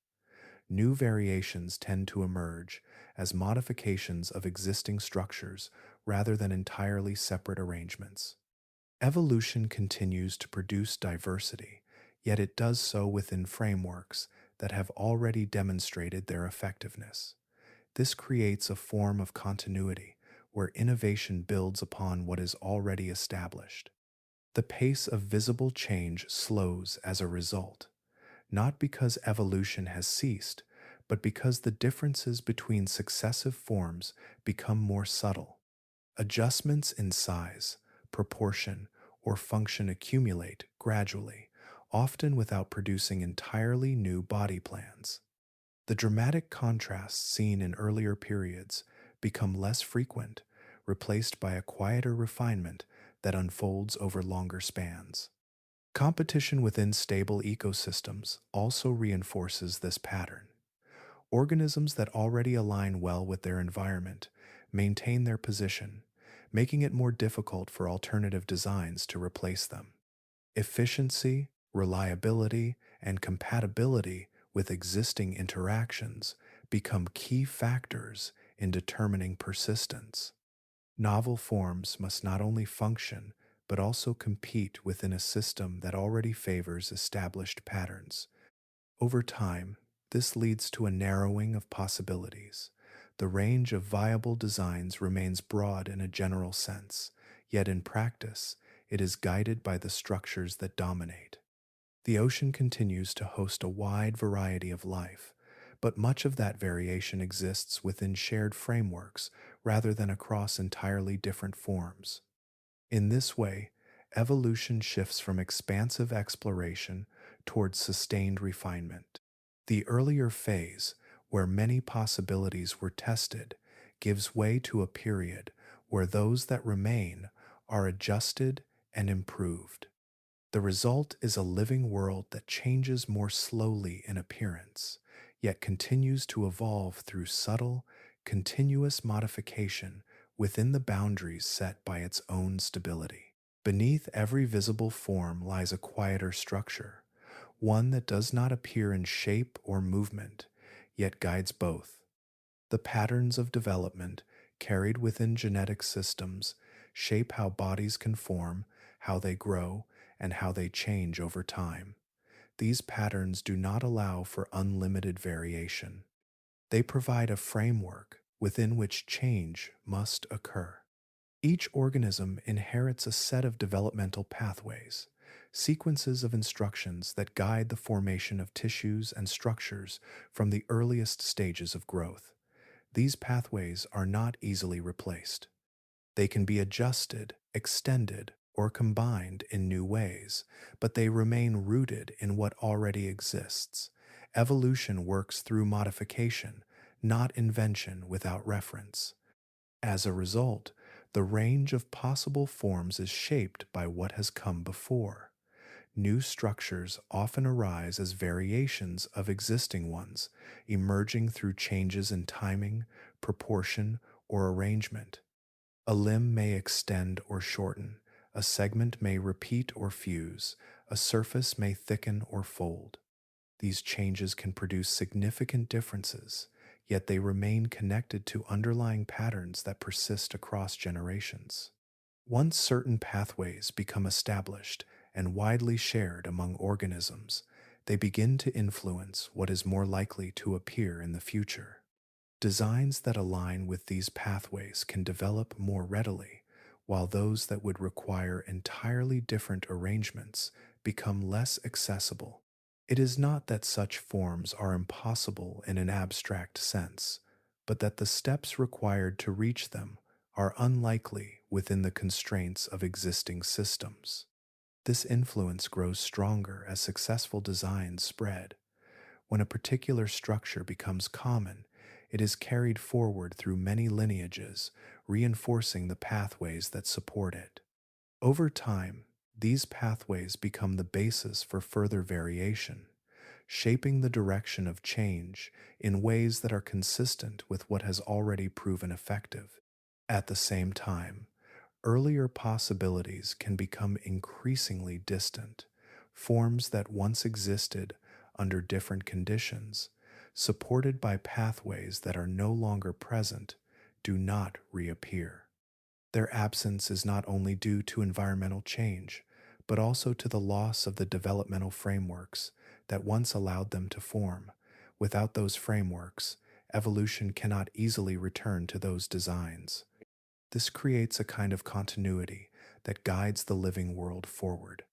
New variations tend to emerge as modifications of existing structures rather than entirely separate arrangements. Evolution continues to produce diversity, yet it does so within frameworks that have already demonstrated their effectiveness. This creates a form of continuity where innovation builds upon what is already established. The pace of visible change slows as a result, not because evolution has ceased, but because the differences between successive forms become more subtle. Adjustments in size, proportion, or function accumulate gradually, often without producing entirely new body plans. The dramatic contrasts seen in earlier periods become less frequent, replaced by a quieter refinement that unfolds over longer spans. Competition within stable ecosystems also reinforces this pattern. Organisms that already align well with their environment maintain their position, making it more difficult for alternative designs to replace them. Efficiency, reliability, and compatibility with existing interactions become key factors in determining persistence. Novel forms must not only function, but also compete within a system that already favors established patterns. Over time, this leads to a narrowing of possibilities. The range of viable designs remains broad in a general sense, yet in practice, it is guided by the structures that dominate. The ocean continues to host a wide variety of life, but much of that variation exists within shared frameworks rather than across entirely different forms. In this way, evolution shifts from expansive exploration towards sustained refinement. The earlier phase, where many possibilities were tested, gives way to a period where those that remain are adjusted and improved. The result is a living world that changes more slowly in appearance, yet continues to evolve through subtle, continuous modification within the boundaries set by its own stability. Beneath every visible form lies a quieter structure, one that does not appear in shape or movement, yet guides both. The patterns of development carried within genetic systems shape how bodies can form, how they grow, and how they change over time. These patterns do not allow for unlimited variation. They provide a framework within which change must occur. Each organism inherits a set of developmental pathways, sequences of instructions that guide the formation of tissues and structures from the earliest stages of growth. These pathways are not easily replaced. They can be adjusted, extended, or combined in new ways, but they remain rooted in what already exists. Evolution works through modification, not invention without reference. As a result, the range of possible forms is shaped by what has come before. New structures often arise as variations of existing ones, emerging through changes in timing, proportion, or arrangement. A limb may extend or shorten, a segment may repeat or fuse, a surface may thicken or fold. These changes can produce significant differences, yet they remain connected to underlying patterns that persist across generations. Once certain pathways become established and widely shared among organisms, they begin to influence what is more likely to appear in the future. Designs that align with these pathways can develop more readily, while those that would require entirely different arrangements become less accessible. It is not that such forms are impossible in an abstract sense. but that the steps required to reach them are unlikely within the constraints of existing systems. This influence grows stronger as successful designs spread. When a particular structure becomes common, it is carried forward through many lineages, reinforcing the pathways that support it. Over time, these pathways become the basis for further variation, shaping the direction of change in ways that are consistent with what has already proven effective. At the same time, earlier possibilities can become increasingly distant. Forms that once existed under different conditions, supported by pathways that are no longer present, do not reappear. Their absence is not only due to environmental change, but also to the loss of the developmental frameworks that once allowed them to form. Without those frameworks, evolution cannot easily return to those designs. This creates a kind of continuity that guides the living world forward.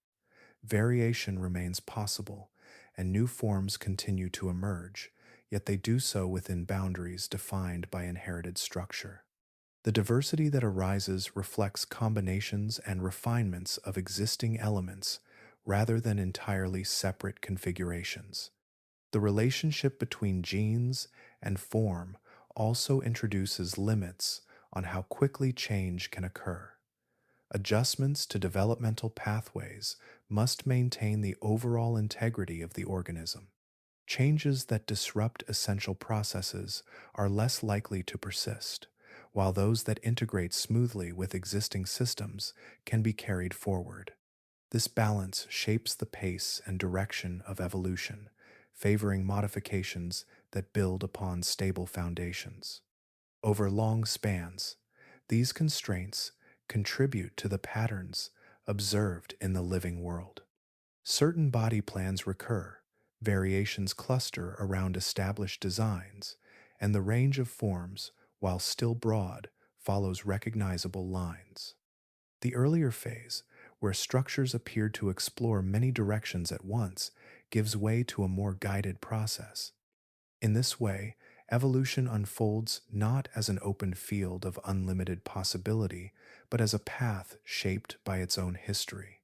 Variation remains possible, and new forms continue to emerge, yet they do so within boundaries defined by inherited structure. The diversity that arises reflects combinations and refinements of existing elements rather than entirely separate configurations. The relationship between genes and form also introduces limits on how quickly change can occur. Adjustments to developmental pathways must maintain the overall integrity of the organism. Changes that disrupt essential processes are less likely to persist, while those that integrate smoothly with existing systems can be carried forward. This balance shapes the pace and direction of evolution, favoring modifications that build upon stable foundations. Over long spans, these constraints contribute to the patterns observed in the living world. Certain body plans recur, variations cluster around established designs, and the range of forms, while still broad, follows recognizable lines. The earlier phase, where structures appeared to explore many directions at once, gives way to a more guided process. In this way, evolution unfolds not as an open field of unlimited possibility, but as a path shaped by its own history.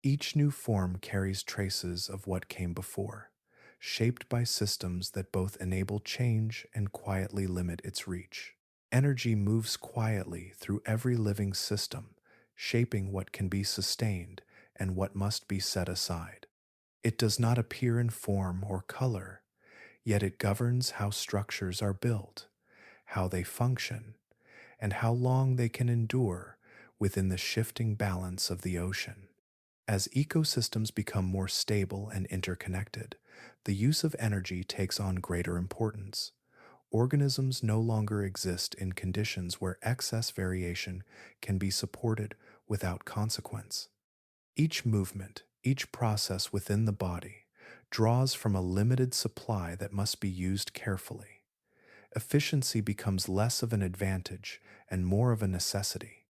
Each new form carries traces of what came before, shaped by systems that both enable change and quietly limit its reach. Energy moves quietly through every living system, shaping what can be sustained and what must be set aside. It does not appear in form or color, yet it governs how structures are built, how they function, and how long they can endure within the shifting balance of the ocean. As ecosystems become more stable and interconnected, the use of energy takes on greater importance. Organisms no longer exist in conditions where excess variation can be supported without consequence. Each movement, each process within the body, draws from a limited supply that must be used carefully. Efficiency becomes less of an advantage and more of a necessity.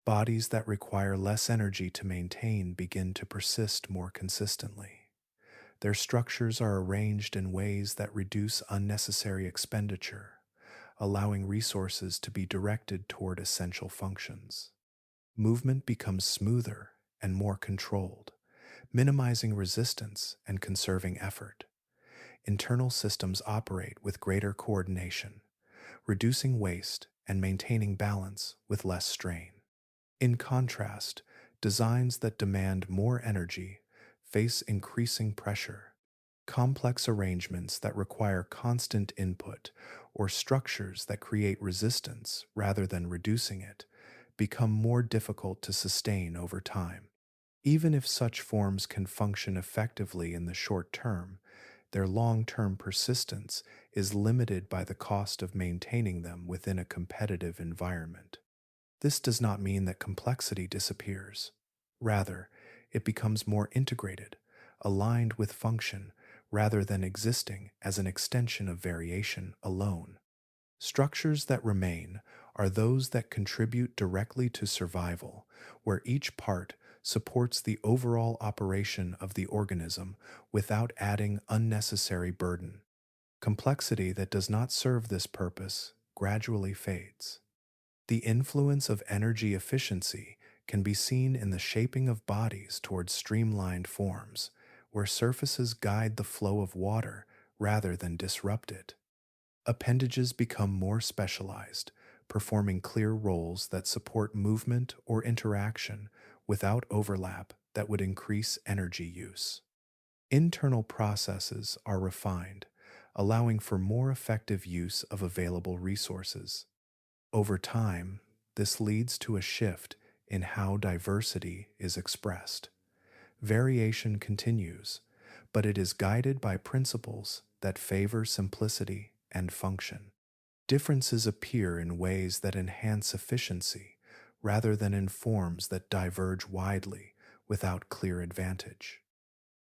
Bodies that require less energy to maintain begin to persist more consistently. Their structures are arranged in ways that reduce unnecessary expenditure, allowing resources to be directed toward essential functions. Movement becomes smoother and more controlled, minimizing resistance and conserving effort. Internal systems operate with greater coordination, reducing waste and maintaining balance with less strain. In contrast, designs that demand more energy face increasing pressure. Complex arrangements that require constant input or structures that create resistance rather than reducing it become more difficult to sustain over time. Even if such forms can function effectively in the short term, their long-term persistence is limited by the cost of maintaining them within a competitive environment. This does not mean that complexity disappears. Rather, it becomes more integrated, aligned with function, rather than existing as an extension of variation alone. Structures that remain are those that contribute directly to survival, where each part supports the overall operation of the organism without adding unnecessary burden. Complexity that does not serve this purpose gradually fades. The influence of energy efficiency can be seen in the shaping of bodies towards streamlined forms, where surfaces guide the flow of water rather than disrupt it. Appendages become more specialized, performing clear roles that support movement or interaction without overlap that would increase energy use. Internal processes are refined, allowing for more effective use of available resources. Over time, this leads to a shift in how diversity is expressed. Variation continues, but it is guided by principles that favor simplicity and function. Differences appear in ways that enhance efficiency rather than in forms that diverge widely without clear advantage.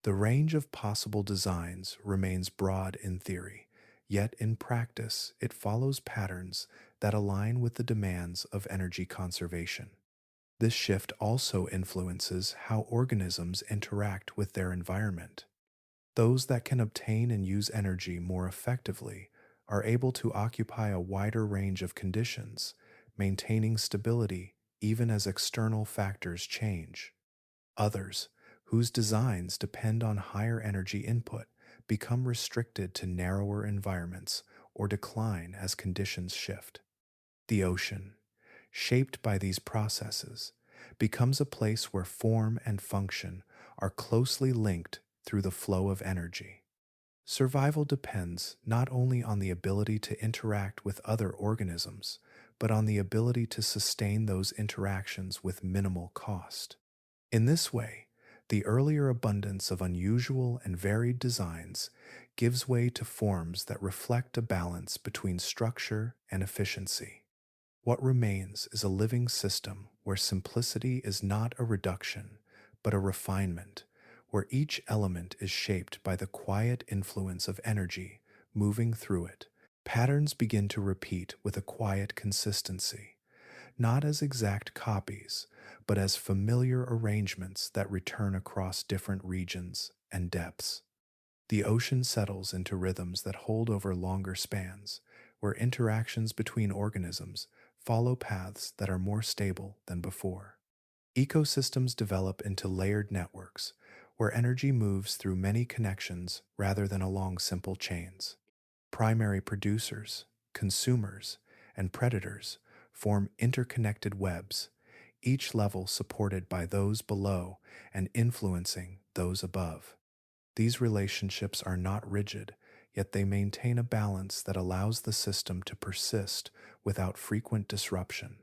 The range of possible designs remains broad in theory, yet in practice it follows patterns that align with the demands of energy conservation. This shift also influences how organisms interact with their environment. Those that can obtain and use energy more effectively are able to occupy a wider range of conditions, maintaining stability even as external factors change. Others, whose designs depend on higher energy input, become restricted to narrower environments or decline as conditions shift. The ocean, shaped by these processes, becomes a place where form and function are closely linked through the flow of energy. Survival depends not only on the ability to interact with other organisms, but on the ability to sustain those interactions with minimal cost. In this way, the earlier abundance of unusual and varied designs gives way to forms that reflect a balance between structure and efficiency. What remains is a living system where simplicity is not a reduction, but a refinement, where each element is shaped by the quiet influence of energy moving through it. Patterns begin to repeat with a quiet consistency, not as exact copies, but as familiar arrangements that return across different regions and depths. The ocean settles into rhythms that hold over longer spans, where interactions between organisms follow paths that are more stable than before. Ecosystems develop into layered networks, where energy moves through many connections rather than along simple chains. Primary producers, consumers, and predators form interconnected webs, each level supported by those below and influencing those above. These relationships are not rigid, yet they maintain a balance that allows the system to persist without frequent disruption.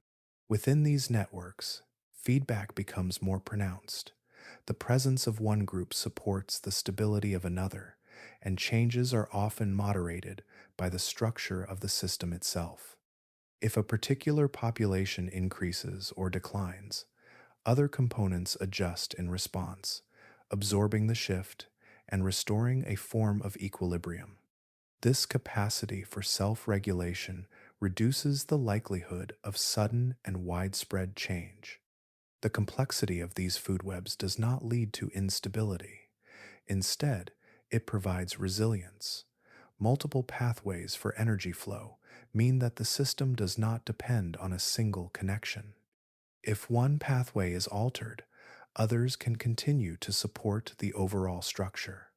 Within these networks, feedback becomes more pronounced. The presence of one group supports the stability of another, and changes are often moderated by the structure of the system itself. If a particular population increases or declines, other components adjust in response, absorbing the shift and restoring a form of equilibrium. This capacity for self-regulation reduces the likelihood of sudden and widespread change. The complexity of these food webs does not lead to instability. Instead, it provides resilience. Multiple pathways for energy flow mean that the system does not depend on a single connection. If one pathway is altered, others can continue to support the overall structure.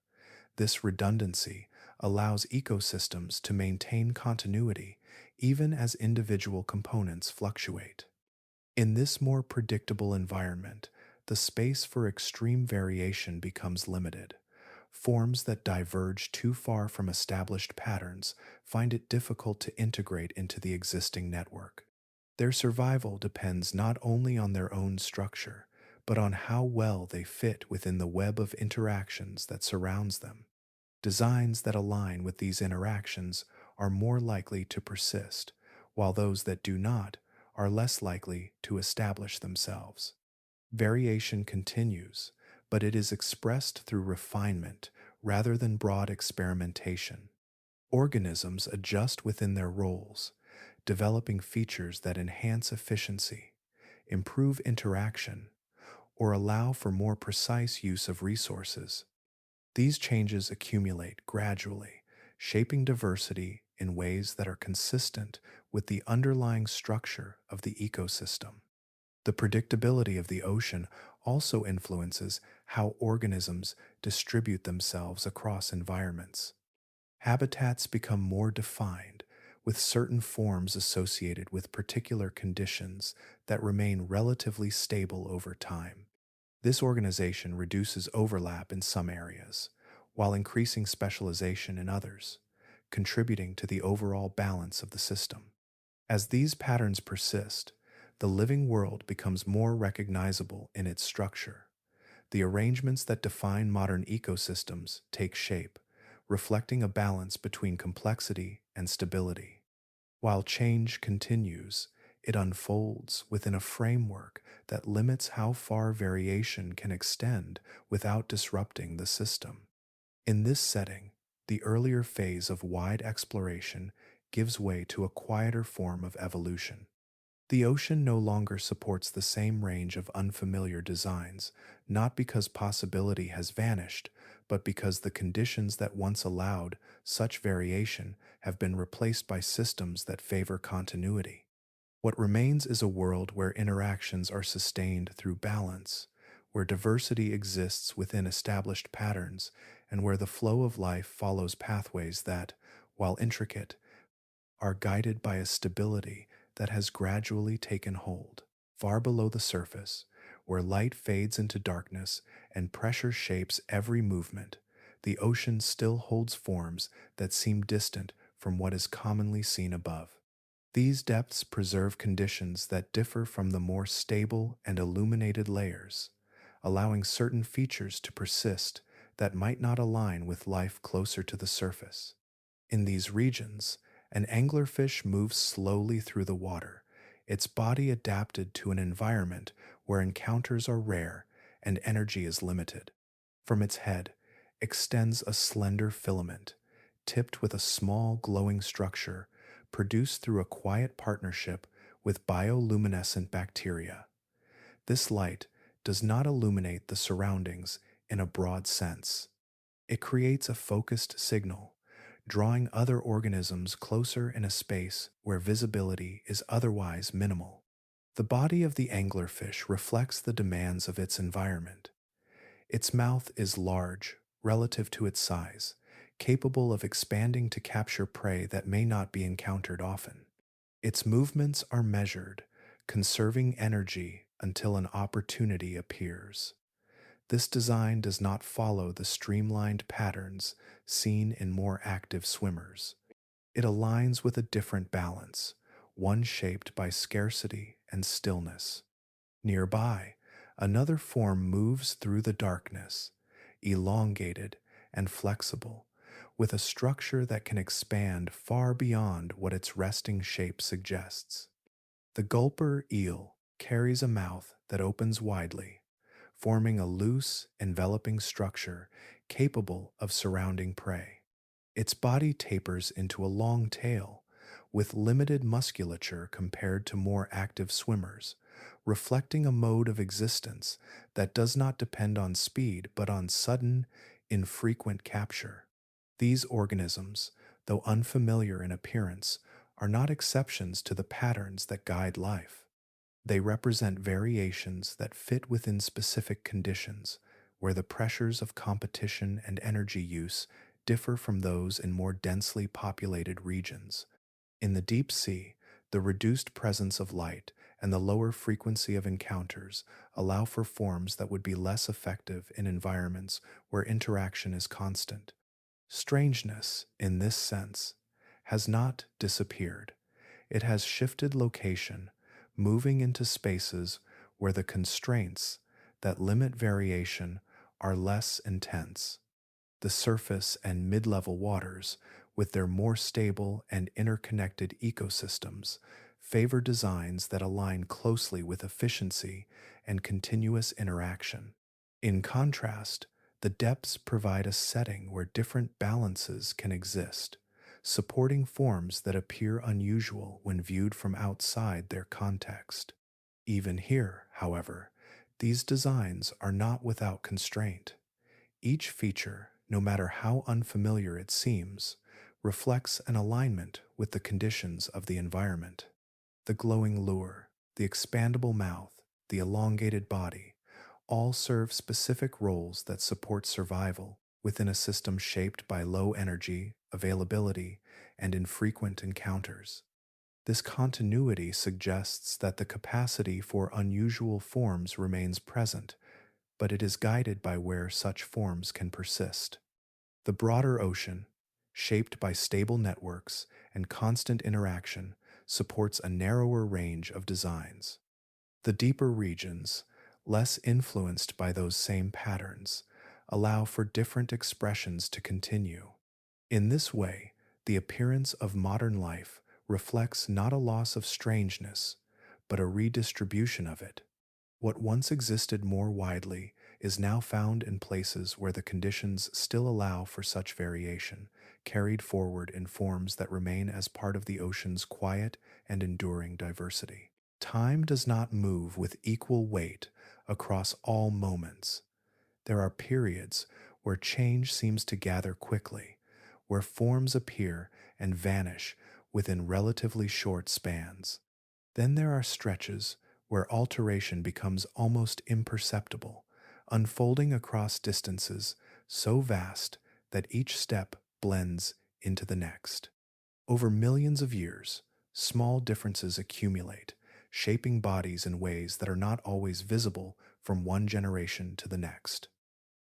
This redundancy allows ecosystems to maintain continuity even as individual components fluctuate. In this more predictable environment, the space for extreme variation becomes limited. Forms that diverge too far from established patterns find it difficult to integrate into the existing network. Their survival depends not only on their own structure, but on how well they fit within the web of interactions that surrounds them. Designs that align with these interactions are more likely to persist, while those that do not are less likely to establish themselves. Variation continues, but it is expressed through refinement rather than broad experimentation. Organisms adjust within their roles, developing features that enhance efficiency, improve interaction, or allow for more precise use of resources. These changes accumulate gradually, shaping diversity in ways that are consistent with the underlying structure of the ecosystem. The predictability of the ocean also influences how organisms distribute themselves across environments. Habitats become more defined, with certain forms associated with particular conditions that remain relatively stable over time. This organization reduces overlap in some areas, while increasing specialization in others, contributing to the overall balance of the system. As these patterns persist, the living world becomes more recognizable in its structure. The arrangements that define modern ecosystems take shape, reflecting a balance between complexity and stability. While change continues, it unfolds within a framework that limits how far variation can extend without disrupting the system. In this setting, the earlier phase of wide exploration gives way to a quieter form of evolution. The ocean no longer supports the same range of unfamiliar designs, not because possibility has vanished, but because the conditions that once allowed such variation have been replaced by systems that favor continuity. What remains is a world where interactions are sustained through balance, where diversity exists within established patterns, and where the flow of life follows pathways that, while intricate, are guided by a stability that has gradually taken hold. Far below the surface, where light fades into darkness and pressure shapes every movement, the ocean still holds forms that seem distant from what is commonly seen above. These depths preserve conditions that differ from the more stable and illuminated layers, allowing certain features to persist that might not align with life closer to the surface. In these regions, an anglerfish moves slowly through the water, its body adapted to an environment where encounters are rare and energy is limited. From its head extends a slender filament, tipped with a small glowing structure produced through a quiet partnership with bioluminescent bacteria. This light does not illuminate the surroundings in a broad sense. It creates a focused signal, drawing other organisms closer in a space where visibility is otherwise minimal. The body of the anglerfish reflects the demands of its environment. Its mouth is large relative to its size, capable of expanding to capture prey that may not be encountered often. Its movements are measured, conserving energy until an opportunity appears. This design does not follow the streamlined patterns seen in more active swimmers. It aligns with a different balance, one shaped by scarcity and stillness. Nearby, another form moves through the darkness, elongated and flexible, with a structure that can expand far beyond what its resting shape suggests. The gulper eel carries a mouth that opens widely, forming a loose, enveloping structure capable of surrounding prey. Its body tapers into a long tail, with limited musculature compared to more active swimmers, reflecting a mode of existence that does not depend on speed but on sudden, infrequent capture. These organisms, though unfamiliar in appearance, are not exceptions to the patterns that guide life. They represent variations that fit within specific conditions, where the pressures of competition and energy use differ from those in more densely populated regions. In the deep sea, the reduced presence of light and the lower frequency of encounters allow for forms that would be less effective in environments where interaction is constant. Strangeness, in this sense, has not disappeared. It has shifted location, moving into spaces where the constraints that limit variation are less intense. The surface and mid-level waters, with their more stable and interconnected ecosystems, favor designs that align closely with efficiency and continuous interaction. In contrast, the depths provide a setting where different balances can exist, supporting forms that appear unusual when viewed from outside their context. Even here, however, these designs are not without constraint. Each feature, no matter how unfamiliar it seems, reflects an alignment with the conditions of the environment. The glowing lure, the expandable mouth, the elongated body, all serve specific roles that support survival within a system shaped by low energy, availability, and infrequent encounters. This continuity suggests that the capacity for unusual forms remains present, but it is guided by where such forms can persist. The broader ocean, shaped by stable networks and constant interaction, supports a narrower range of designs. The deeper regions, less influenced by those same patterns, allow for different expressions to continue. In this way, the appearance of modern life reflects not a loss of strangeness, but a redistribution of it. What once existed more widely is now found in places where the conditions still allow for such variation, carried forward in forms that remain as part of the ocean's quiet and enduring diversity. Time does not move with equal weight across all moments. There are periods where change seems to gather quickly, where forms appear and vanish within relatively short spans. Then there are stretches where alteration becomes almost imperceptible, unfolding across distances so vast that each step blends into the next. Over millions of years, small differences accumulate, shaping bodies in ways that are not always visible from one generation to the next.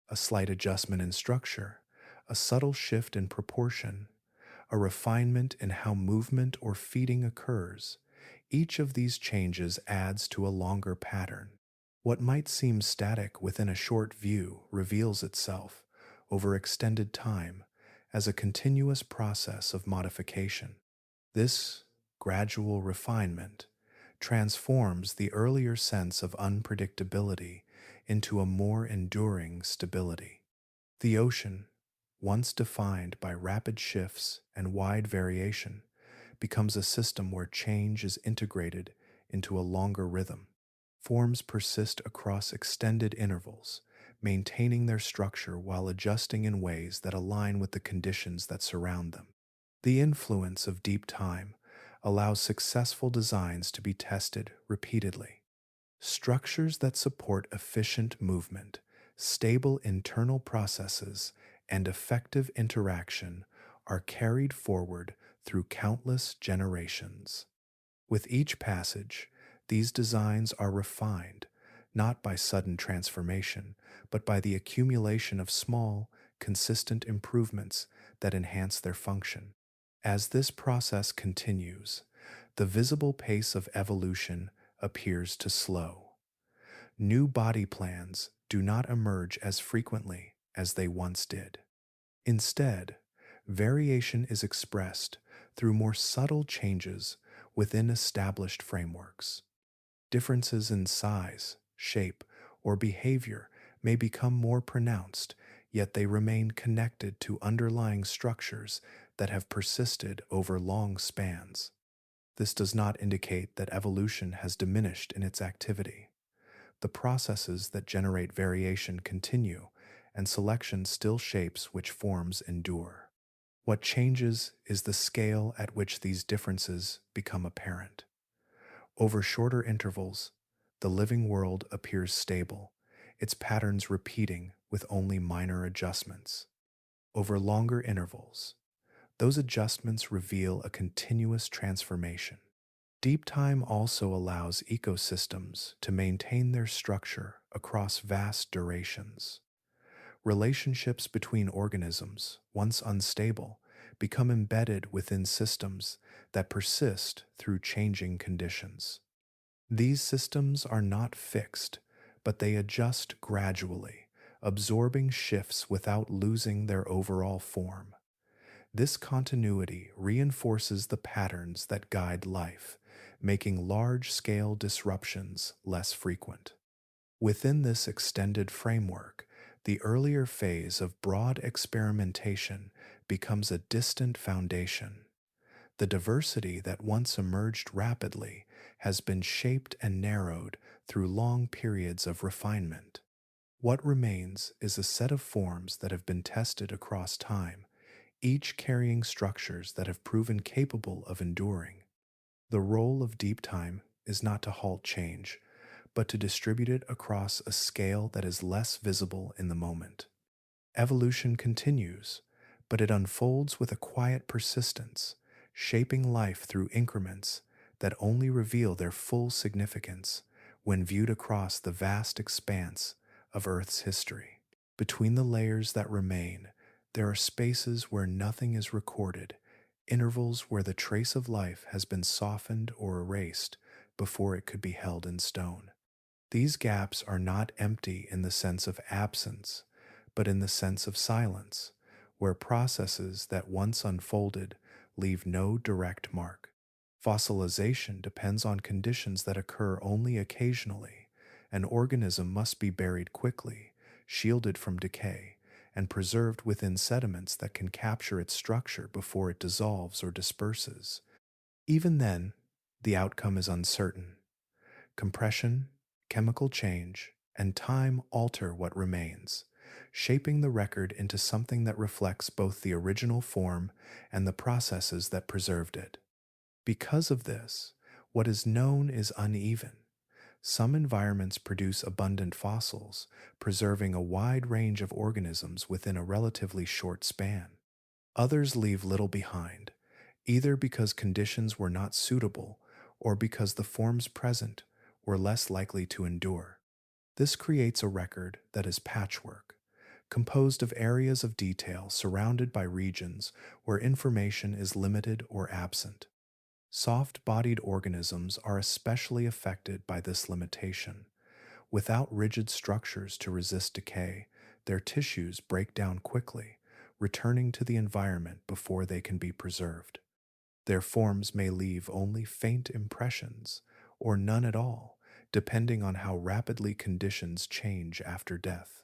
A slight adjustment in structure, a subtle shift in proportion, a refinement in how movement or feeding occurs. Each of these changes adds to a longer pattern. What might seem static within a short view reveals itself, over extended time, as a continuous process of modification. This gradual refinement transforms the earlier sense of unpredictability into a more enduring stability. The ocean, once defined by rapid shifts and wide variation, becomes a system where change is integrated into a longer rhythm. Forms persist across extended intervals, maintaining their structure while adjusting in ways that align with the conditions that surround them. The influence of deep time allows successful designs to be tested repeatedly. Structures that support efficient movement, stable internal processes, and effective interaction are carried forward through countless generations. With each passage, these designs are refined, not by sudden transformation, but by the accumulation of small, consistent improvements that enhance their function. As this process continues, the visible pace of evolution appears to slow. New body plans do not emerge as frequently as they once did. Instead, variation is expressed through more subtle changes within established frameworks. Differences in size, shape, or behavior may become more pronounced, yet they remain connected to underlying structures that have persisted over long spans. This does not indicate that evolution has diminished in its activity. The processes that generate variation continue, and selection still shapes which forms endure. What changes is the scale at which these differences become apparent. Over shorter intervals, the living world appears stable, its patterns repeating with only minor adjustments. Over longer intervals, those adjustments reveal a continuous transformation. Deep time also allows ecosystems to maintain their structure across vast durations. Relationships between organisms, once unstable, become embedded within systems that persist through changing conditions. These systems are not fixed, but they adjust gradually, absorbing shifts without losing their overall form. This continuity reinforces the patterns that guide life, making large-scale disruptions less frequent. Within this extended framework, the earlier phase of broad experimentation becomes a distant foundation. The diversity that once emerged rapidly has been shaped and narrowed through long periods of refinement. What remains is a set of forms that have been tested across time, each carrying structures that have proven capable of enduring. The role of deep time is not to halt change, but to distribute it across a scale that is less visible in the moment. Evolution continues, but it unfolds with a quiet persistence, shaping life through increments that only reveal their full significance when viewed across the vast expanse of Earth's history. Between the layers that remain, there are spaces where nothing is recorded, intervals where the trace of life has been softened or erased before it could be held in stone. These gaps are not empty in the sense of absence, but in the sense of silence, where processes that once unfolded leave no direct mark. Fossilization depends on conditions that occur only occasionally. An organism must be buried quickly, shielded from decay, and preserved within sediments that can capture its structure before it dissolves or disperses. Even then, the outcome is uncertain. Compression, chemical change, and time alter what remains, shaping the record into something that reflects both the original form and the processes that preserved it. Because of this, what is known is uneven. Some environments produce abundant fossils, preserving a wide range of organisms within a relatively short span. Others leave little behind, either because conditions were not suitable or because the forms present were less likely to endure. This creates a record that is patchwork, composed of areas of detail surrounded by regions where information is limited or absent. Soft-bodied organisms are especially affected by this limitation. Without rigid structures to resist decay, their tissues break down quickly, returning to the environment before they can be preserved. Their forms may leave only faint impressions, or none at all, depending on how rapidly conditions change after death.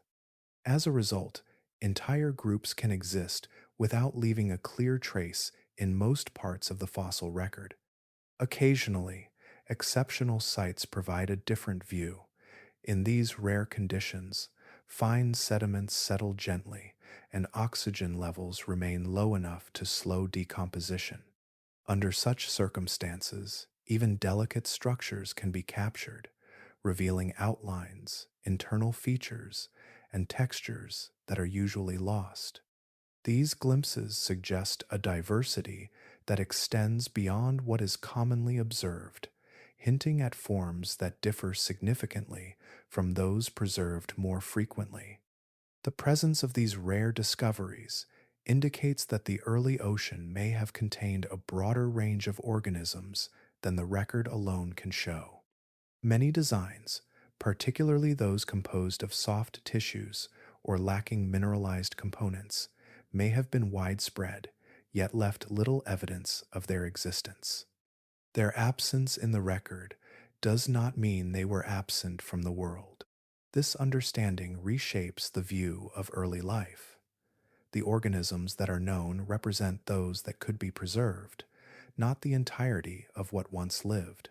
As a result, entire groups can exist without leaving a clear trace in most parts of the fossil record. Occasionally, exceptional sites provide a different view. In these rare conditions, fine sediments settle gently and oxygen levels remain low enough to slow decomposition. Under such circumstances, even delicate structures can be captured, revealing outlines, internal features, and textures that are usually lost. These glimpses suggest a diversity that extends beyond what is commonly observed, hinting at forms that differ significantly from those preserved more frequently. The presence of these rare discoveries indicates that the early ocean may have contained a broader range of organisms than the record alone can show. Many designs, particularly those composed of soft tissues or lacking mineralized components, may have been widespread, yet left little evidence of their existence. Their absence in the record does not mean they were absent from the world. This understanding reshapes the view of early life. The organisms that are known represent those that could be preserved, not the entirety of what once lived.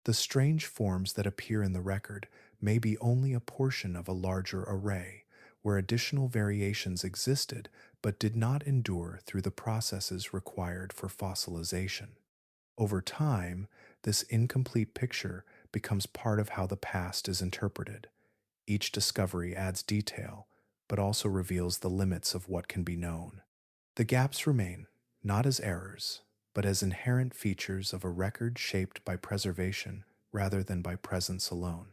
The strange forms that appear in the record may be only a portion of a larger array, where additional variations existed but did not endure through the processes required for fossilization. Over time, this incomplete picture becomes part of how the past is interpreted. Each discovery adds detail, but also reveals the limits of what can be known. The gaps remain, not as errors, but as inherent features of a record shaped by preservation rather than by presence alone.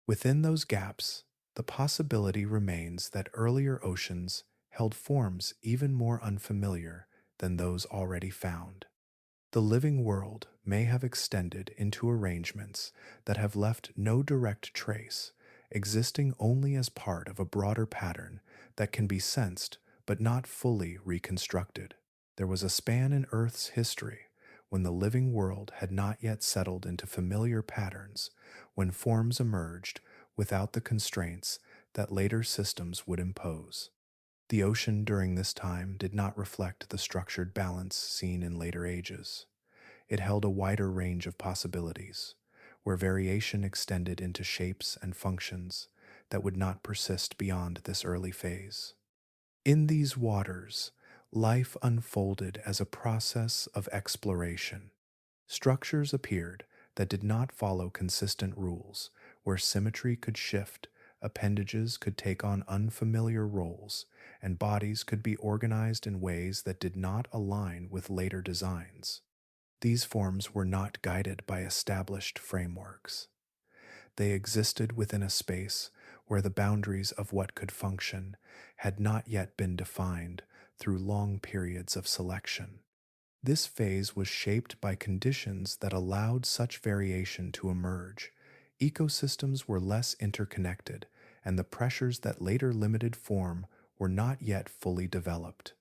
Within those gaps, the possibility remains that earlier oceans held forms even more unfamiliar than those already found. The living world may have extended into arrangements that have left no direct trace, existing only as part of a broader pattern that can be sensed but not fully reconstructed. There was a span in Earth's history when the living world had not yet settled into familiar patterns, when forms emerged without the constraints that later systems would impose. The ocean during this time did not reflect the structured balance seen in later ages. It held a wider range of possibilities, where variation extended into shapes and functions that would not persist beyond this early phase. In these waters, Life unfolded as a process of exploration. Structures appeared that did not follow consistent rules, where symmetry could shift, appendages could take on unfamiliar roles, and bodies could be organized in ways that did not align with later designs. These forms were not guided by established frameworks. They existed within a space where the boundaries of what could function had not yet been defined through long periods of selection. This phase was shaped by conditions that allowed such variation to emerge. Ecosystems were less interconnected, and the pressures that later limited form were not yet fully developed.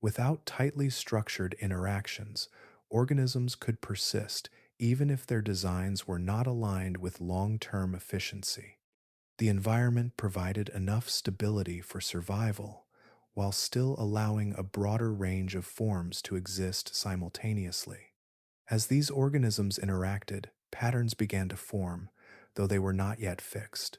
Without tightly structured interactions, organisms could persist even if their designs were not aligned with long-term efficiency. The environment provided enough stability for survival, while still allowing a broader range of forms to exist simultaneously. As these organisms interacted, patterns began to form, though they were not yet fixed.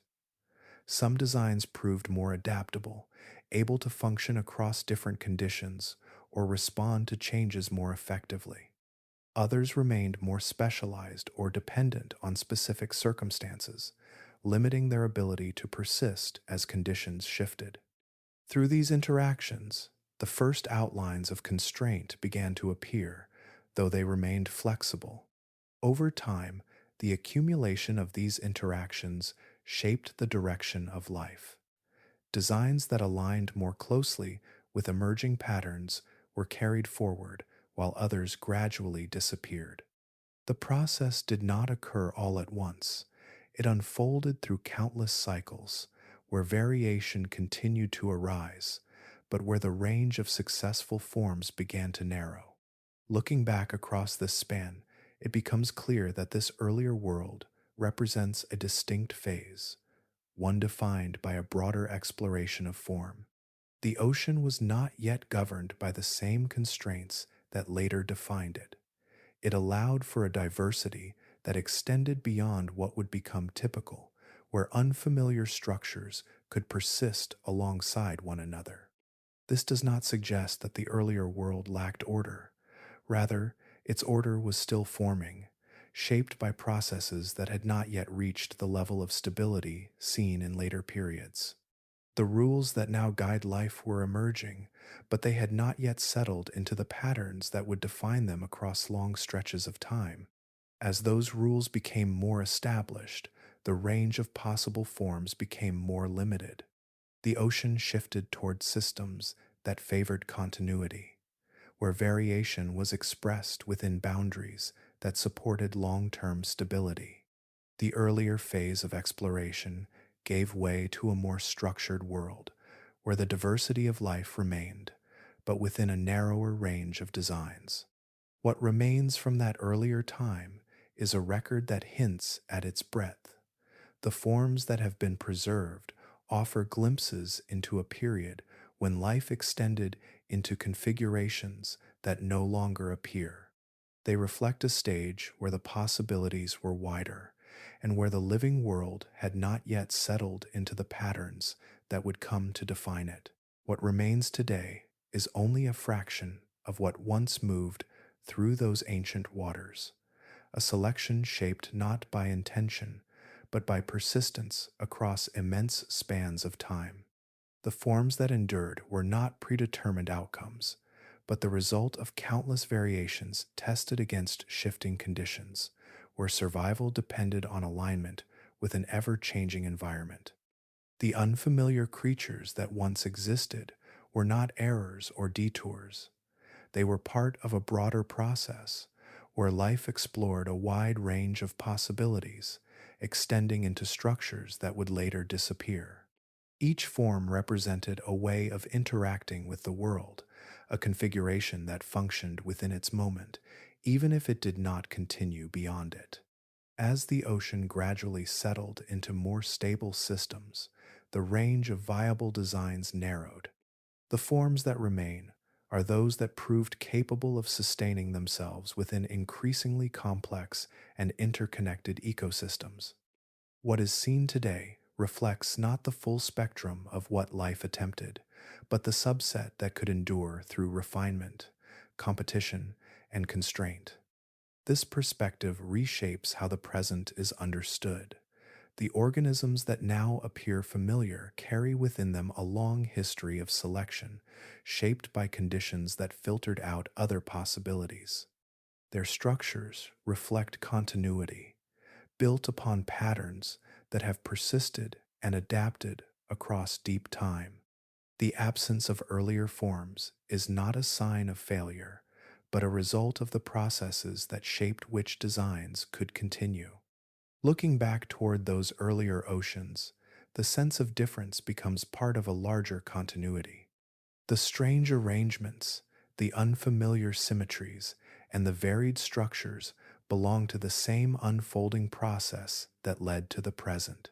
Some designs proved more adaptable, able to function across different conditions or respond to changes more effectively. Others remained more specialized or dependent on specific circumstances, limiting their ability to persist as conditions shifted. Through these interactions, the first outlines of constraint began to appear, though they remained flexible. Over time, the accumulation of these interactions shaped the direction of life. Designs that aligned more closely with emerging patterns were carried forward, while others gradually disappeared. The process did not occur all at once. It unfolded through countless cycles, where variation continued to arise, but where the range of successful forms began to narrow. Looking back across this span, it becomes clear that this earlier world represents a distinct phase, one defined by a broader exploration of form. The ocean was not yet governed by the same constraints that later defined it. It allowed for a diversity that extended beyond what would become typical, where unfamiliar structures could persist alongside one another. This does not suggest that the earlier world lacked order. Rather, its order was still forming, shaped by processes that had not yet reached the level of stability seen in later periods. The rules that now guide life were emerging, but they had not yet settled into the patterns that would define them across long stretches of time. As those rules became more established, the range of possible forms became more limited. The ocean shifted toward systems that favored continuity, where variation was expressed within boundaries that supported long-term stability. The earlier phase of exploration gave way to a more structured world, where the diversity of life remained, but within a narrower range of designs. What remains from that earlier time is a record that hints at its breadth. The forms that have been preserved offer glimpses into a period when life extended into configurations that no longer appear. They reflect a stage where the possibilities were wider, and where the living world had not yet settled into the patterns that would come to define it. What remains today is only a fraction of what once moved through those ancient waters, a selection shaped not by intention, but by persistence across immense spans of time. The forms that endured were not predetermined outcomes, but the result of countless variations tested against shifting conditions, where survival depended on alignment with an ever-changing environment. The unfamiliar creatures that once existed were not errors or detours. They were part of a broader process, where life explored a wide range of possibilities, extending into structures that would later disappear. Each form represented a way of interacting with the world, a configuration that functioned within its moment, even if it did not continue beyond it. As the ocean gradually settled into more stable systems, the range of viable designs narrowed. The forms that remain are those that proved capable of sustaining themselves within increasingly complex and interconnected ecosystems. What is seen today reflects not the full spectrum of what life attempted, but the subset that could endure through refinement, competition, and constraint. This perspective reshapes how the present is understood. The organisms that now appear familiar carry within them a long history of selection, shaped by conditions that filtered out other possibilities. Their structures reflect continuity, built upon patterns that have persisted and adapted across deep time. The absence of earlier forms is not a sign of failure, but a result of the processes that shaped which designs could continue. Looking back toward those earlier oceans, the sense of difference becomes part of a larger continuity. The strange arrangements, the unfamiliar symmetries, and the varied structures belong to the same unfolding process that led to the present.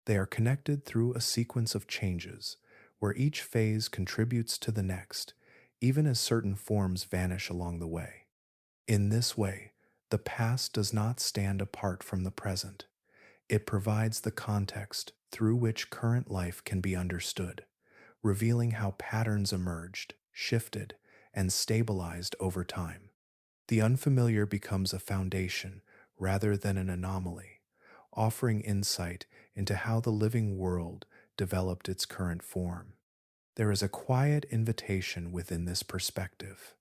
They are connected through a sequence of changes, where each phase contributes to the next, even as certain forms vanish along the way. In this way, the past does not stand apart from the present. It provides the context through which current life can be understood, revealing how patterns emerged, shifted, and stabilized over time. The unfamiliar becomes a foundation rather than an anomaly, offering insight into how the living world developed its current form. There is a quiet invitation within this perspective,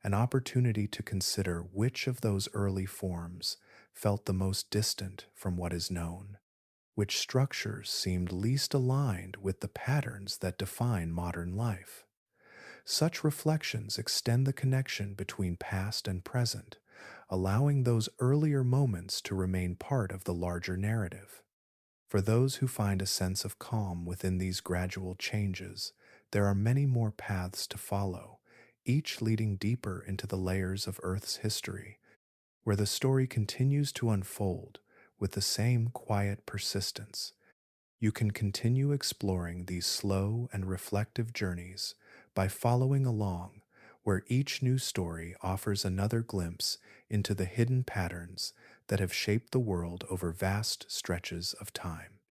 an opportunity to consider which of those early forms felt the most distant from what is known, which structures seemed least aligned with the patterns that define modern life. Such reflections extend the connection between past and present, allowing those earlier moments to remain part of the larger narrative. For those who find a sense of calm within these gradual changes, there are many more paths to follow, each leading deeper into the layers of Earth's history, where the story continues to unfold with the same quiet persistence. You can continue exploring these slow and reflective journeys by following along, where each new story offers another glimpse into the hidden patterns that have shaped the world over vast stretches of time.